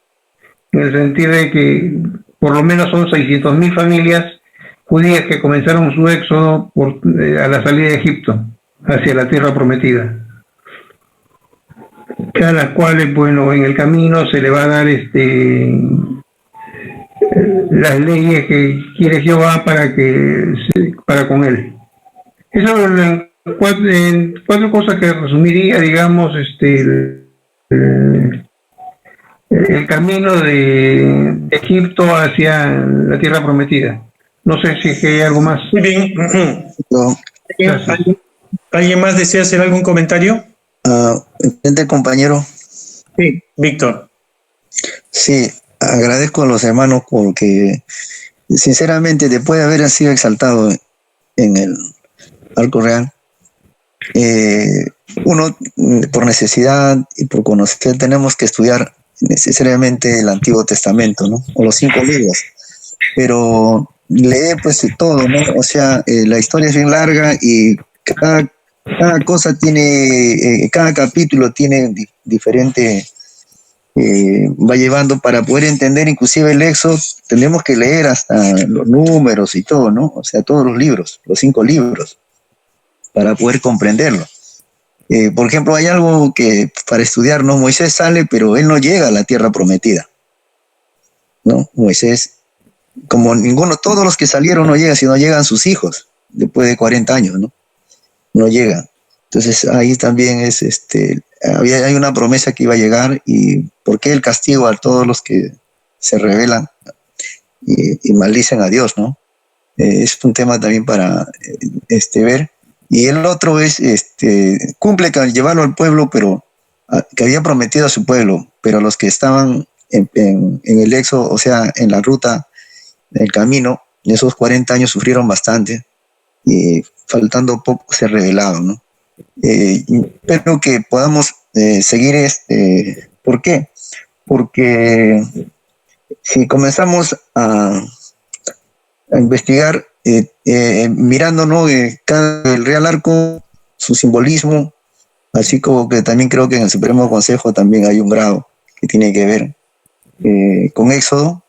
en el sentido de que por lo menos son 600.000 familias judías que comenzaron su éxodo a la salida de Egipto hacia la tierra prometida, a las cuales, bueno, en el camino se le va a dar las leyes que quiere Jehová para con él. Eso en cuatro cosas que resumiría, digamos, el camino de Egipto hacia la tierra prometida. No sé si hay algo más. Muy bien. No. ¿Alguien más desea hacer algún comentario? Compañero. Sí, Víctor. Sí, agradezco a los hermanos porque sinceramente, después de haber sido exaltado en el Arco Real, uno por necesidad y por conocer tenemos que estudiar necesariamente el Antiguo Testamento, ¿no? O los 5 libros, pero lee pues todo, ¿no? O sea, la historia es bien larga y cada cosa tiene, cada capítulo tiene diferente, va llevando para poder entender inclusive el Éxodo, tenemos que leer hasta los números y todo, ¿no? O sea, todos los libros, los 5 libros, para poder comprenderlo. Por ejemplo, hay algo que para estudiar, ¿no? Moisés sale, pero él no llega a la tierra prometida, ¿no? Moisés, como todos los que salieron no llegan, sino llegan sus hijos, después de 40 años, ¿no? No llegan. Entonces ahí también es, hay una promesa que iba a llegar, y ¿por qué el castigo a todos los que se rebelan y maldicen a Dios, ¿no? Es un tema también para ver. Y el otro es, cumple con llevarlo al pueblo, pero que había prometido a su pueblo, pero los que estaban en el éxodo, o sea, en la ruta, en el camino, en esos 40 años sufrieron bastante, y faltando poco se rebelaron, ¿no? Espero que podamos seguir ¿por qué? Porque si comenzamos a investigar, mirando, ¿no? El Real Arco, su simbolismo, así como que también creo que en el Supremo Consejo también hay un grado que tiene que ver con Éxodo,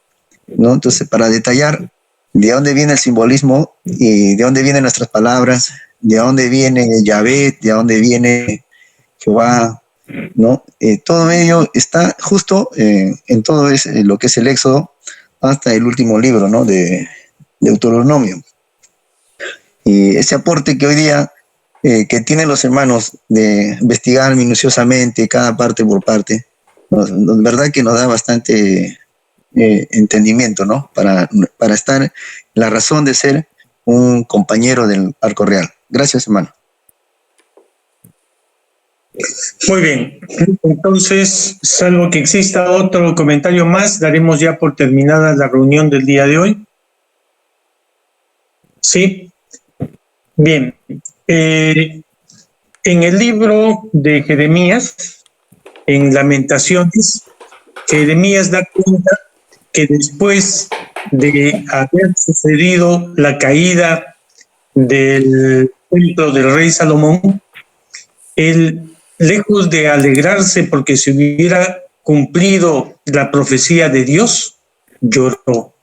¿no? Entonces, para detallar de dónde viene el simbolismo y de dónde vienen nuestras palabras, de dónde viene Yahvé, de dónde viene Jehová, ¿no? Todo ello está justo en todo lo que es el Éxodo, hasta el último libro, ¿no? De Deuteronomio. Y ese aporte que hoy día que tienen los hermanos de investigar minuciosamente cada parte por parte, verdad que nos da bastante entendimiento, ¿no? Para estar en la razón de ser un compañero del Arco Real. Gracias, hermano. Muy bien. Entonces, salvo que exista otro comentario más, daremos ya por terminada la reunión del día de hoy. Sí. Bien. En el libro de Jeremías, en Lamentaciones, Jeremías da cuenta que después de haber sucedido la caída del templo del rey Salomón, él, lejos de alegrarse porque se hubiera cumplido la profecía de Dios, lloró.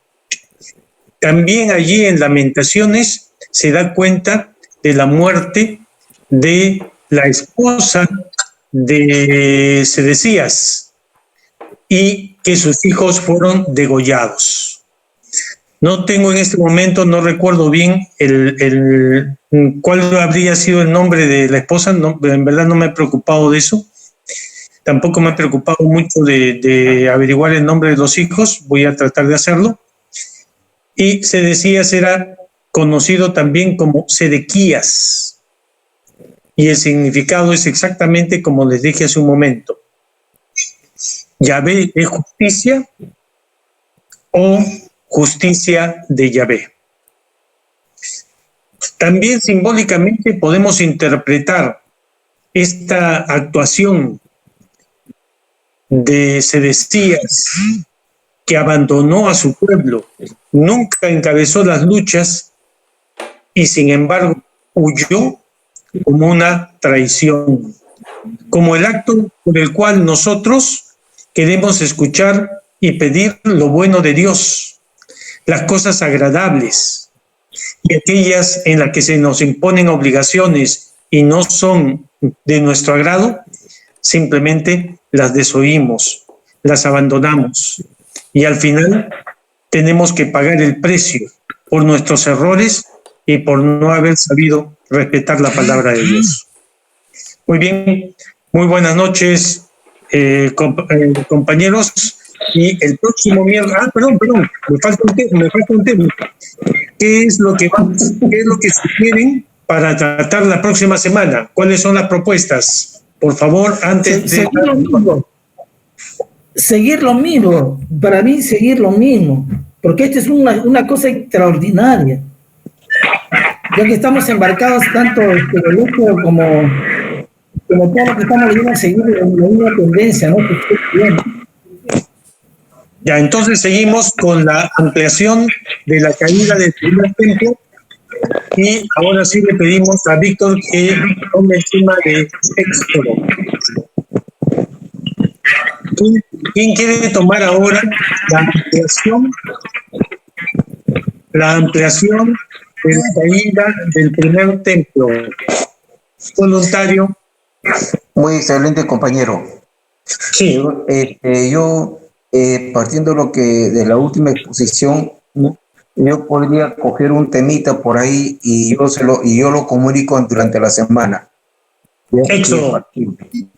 También allí en Lamentaciones se da cuenta de la muerte de la esposa de Sedecías, y que sus hijos fueron degollados. No tengo en este momento, no recuerdo bien cuál habría sido el nombre de la esposa, no, en verdad no me he preocupado de eso. Tampoco me he preocupado mucho de averiguar el nombre de los hijos, voy a tratar de hacerlo. Y Sedecías era conocido también como Sedequías. Y el significado es exactamente como les dije hace un momento. Yahvé es justicia o justicia de Yahvé. También simbólicamente podemos interpretar esta actuación de Sedecías, que abandonó a su pueblo, nunca encabezó las luchas y sin embargo huyó, como una traición, como el acto por el cual nosotros queremos escuchar y pedir lo bueno de Dios, las cosas agradables, y aquellas en las que se nos imponen obligaciones y no son de nuestro agrado, simplemente las desoímos, las abandonamos y al final tenemos que pagar el precio por nuestros errores y por no haber sabido respetar la palabra de Dios. Muy bien, muy buenas noches, compañeros. Y el próximo miércoles, perdón, me falta un tema. ¿Qué es lo que sugieren para tratar la próxima semana? ¿Cuáles son las propuestas? Por favor, antes de... Seguir lo mismo, para mí seguir lo mismo, porque esto es una cosa extraordinaria. Ya que estamos embarcados tanto el lujo como todo lo que estamos leyendo, seguir la misma tendencia, ¿no? Ya, entonces seguimos con la ampliación de la caída del primer templo y ahora sí le pedimos a Víctor que ponga encima de Éxodo. ¿Quién quiere tomar ahora la ampliación de la caída del primer templo? Voluntario. Muy excelente, compañero. Sí. Yo, partiendo de la última exposición, ¿no? Yo podría coger un temita por ahí y yo lo comunico durante la semana. Éxodo.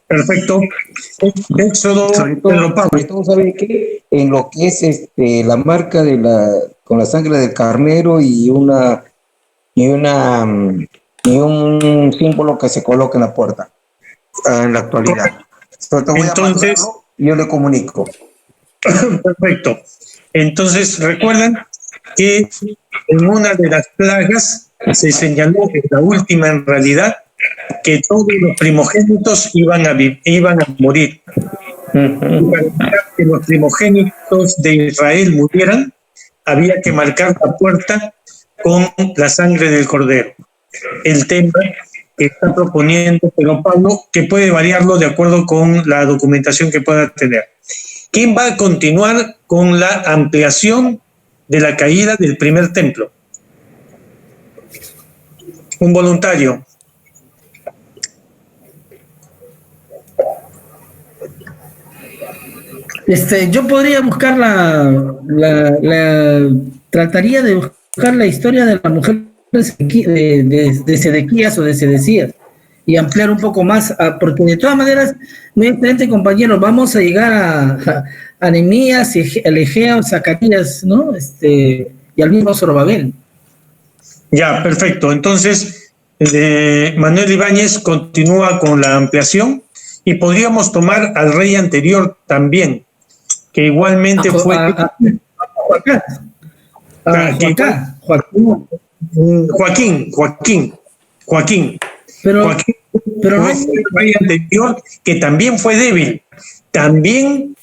Perfecto. Éxodo. Sobre todo, ¿saben qué? En lo que es la marca con la sangre del carnero y un símbolo que se coloca en la puerta en la actualidad. Entonces, yo le comunico. Perfecto. Entonces, recuerdan que en una de las plagas se señaló, en la última en realidad, que todos los primogénitos iban a morir. Y para evitar que los primogénitos de Israel murieran, había que marcar la puerta con la sangre del cordero. El tema que está proponiendo Pedro Pablo, que puede variarlo de acuerdo con la documentación que pueda tener. ¿Quién va a continuar con la ampliación de la caída del primer templo? Un voluntario. Yo podría buscar trataría de buscar la historia de la mujer de Sedequías o de Sedecías y ampliar un poco más, porque de todas maneras, muy excelente, compañeros, vamos a llegar a Nehemías, Egeo, Zacarías, ¿no? Y al mismo Zorobabel. Ya, perfecto. Entonces, Manuel Ibáñez continúa con la ampliación y podríamos tomar al rey anterior también, que igualmente fue... Joaquín. Pero no es el rey anterior, que también fue débil. También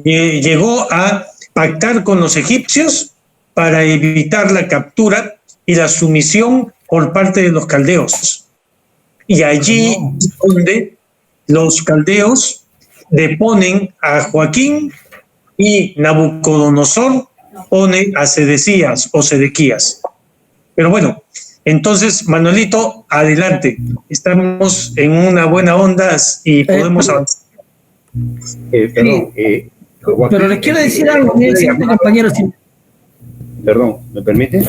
llegó a pactar con los egipcios para evitar la captura y la sumisión por parte de los caldeos. Y allí es donde los caldeos deponen a Joaquín y Nabucodonosor pone a Sedecías o Sedequías. Pero bueno, entonces, Manuelito, adelante. Estamos en una buena onda y podemos avanzar. Perdón, Joaquín, Pero les quiero decir algo, mi excelente compañero. Perdón, ¿me permite?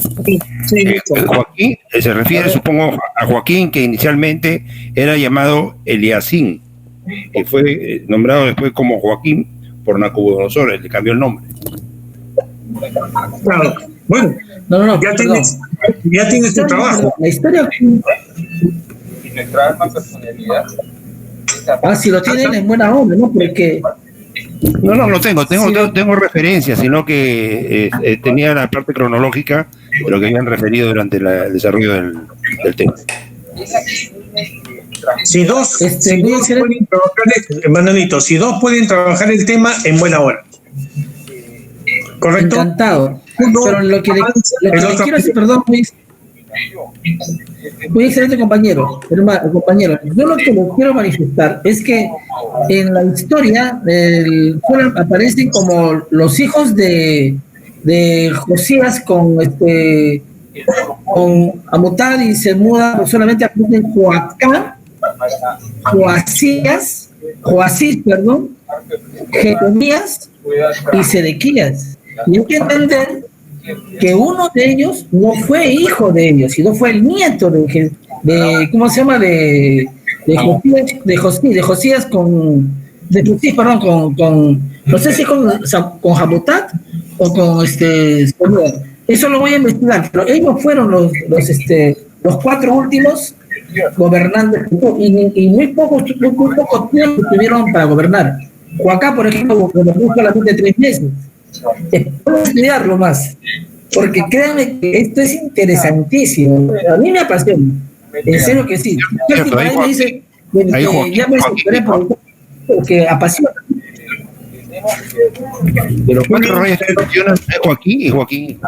Joaquín, se refiere, supongo, a Joaquín, que inicialmente era llamado Eliasín, que fue nombrado después como Joaquín por Nabucodonosor, él le cambió el nombre. Claro. Bueno, No, ya tienes tu trabajo. La historia. Y nuestra alma personalidad. Si lo tienen en buena onda, ¿no? Porque. No lo tengo referencias, sino que tenía la parte cronológica de lo que habían referido durante el desarrollo del tema. Si dos pueden trabajar, Manuelito, si dos pueden trabajar el tema en buena hora. ¿Correcto? Encantado. Pero lo que le quiero decir, perdón, muy excelente compañero. Yo lo que le quiero manifestar es que en la historia aparecen como los hijos de Josías con Amutad, y se muda, solamente aparecen Joacís, Jeremías y Sedequías. Y hay que entender que uno de ellos no fue hijo de ellos, sino fue el nieto de ¿cómo se llama? De Josías con no sé si con Hamutat o con eso lo voy a investigar, pero ellos fueron los cuatro últimos gobernantes y muy poco tiempo tuvieron para gobernar. Joacá, por ejemplo, gobernó solamente 3 meses. Puedo estudiarlo más, porque créanme que esto es interesantísimo. A mí me apasiona, en serio que sí. Me dice ya me superé porque apasiona. De los 4 reyes que mencionan es Joaquín y Joaquín.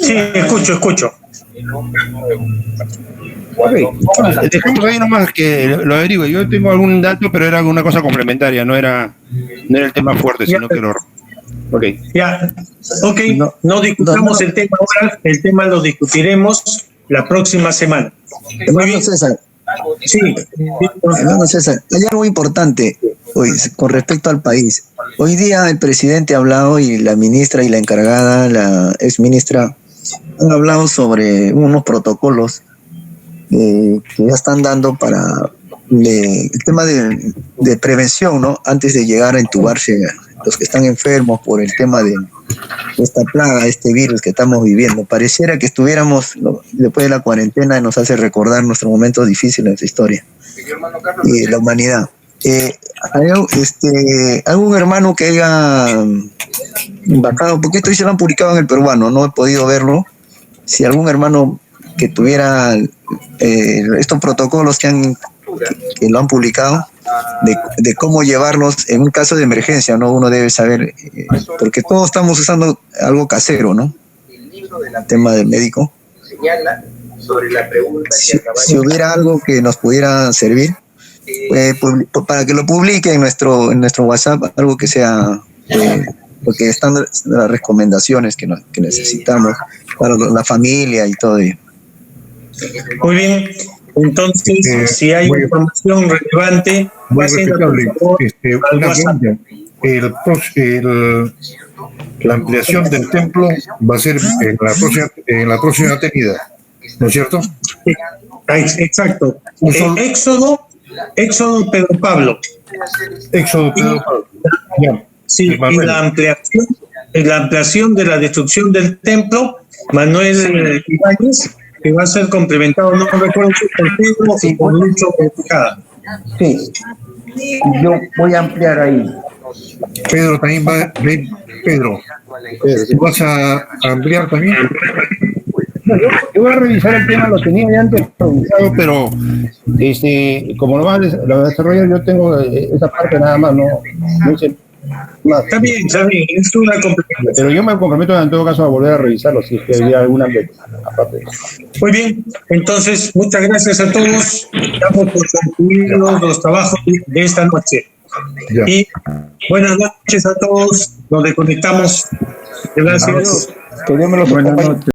Sí, escucho. Dejamos ahí nomás que lo averigüe. Yo tengo algún dato, pero era alguna cosa complementaria, no era el tema fuerte, sino que lo... Okay. Ya, no discutamos el tema ahora, el tema lo discutiremos la próxima semana. Hermano César, sí. Hermano César, hay algo importante hoy con respecto al país. Hoy día el presidente ha hablado, y la ministra y la encargada, la exministra, han hablado sobre unos protocolos que ya están dando para el tema de prevención, ¿no? Antes de llegar a intubarse los que están enfermos por el tema de esta plaga, este virus que estamos viviendo. Pareciera que estuviéramos, después de la cuarentena, nos hace recordar nuestros momentos difíciles de nuestra historia y de la humanidad. ¿Algún hermano que haya vacado? Porque esto se lo han publicado en el peruano, no he podido verlo. Si algún hermano que tuviera estos protocolos que lo han publicado, de cómo llevarlos en un caso de emergencia, ¿no? Uno debe saber, porque todos estamos usando algo casero, ¿no? El tema del médico. Si hubiera algo que nos pudiera servir, para que lo publique en nuestro WhatsApp, algo que sea, porque están las recomendaciones que necesitamos para la familia y todo ello. Muy bien. Entonces, si hay información relevante, una pregunta. La ampliación del templo va a ser en la próxima tenida, ¿no es cierto? Exacto. Éxodo Pedro Pablo. Ya. Sí, y la ampliación de la destrucción del templo, Manuel Ibáñez, que va a ser complementado, no recuerdo si por Pedro y por Lucho Tejada. Sí, yo voy a ampliar ahí. Pedro también va. Pedro, ¿vas a ampliar también? No, yo voy a revisar el tema, lo tenía ya antes revisado, pero como lo desarrollo, yo tengo esa parte nada más, no hice más. Está bien, es una complementación. Pero yo me comprometo en todo caso a volver a revisarlo si es que había alguna aparte. Muy bien, entonces muchas gracias a todos. Estamos por concluir los trabajos de esta noche. Ya. Y buenas noches a todos. Nos desconectamos. Gracias. Que Dios me los acompañe.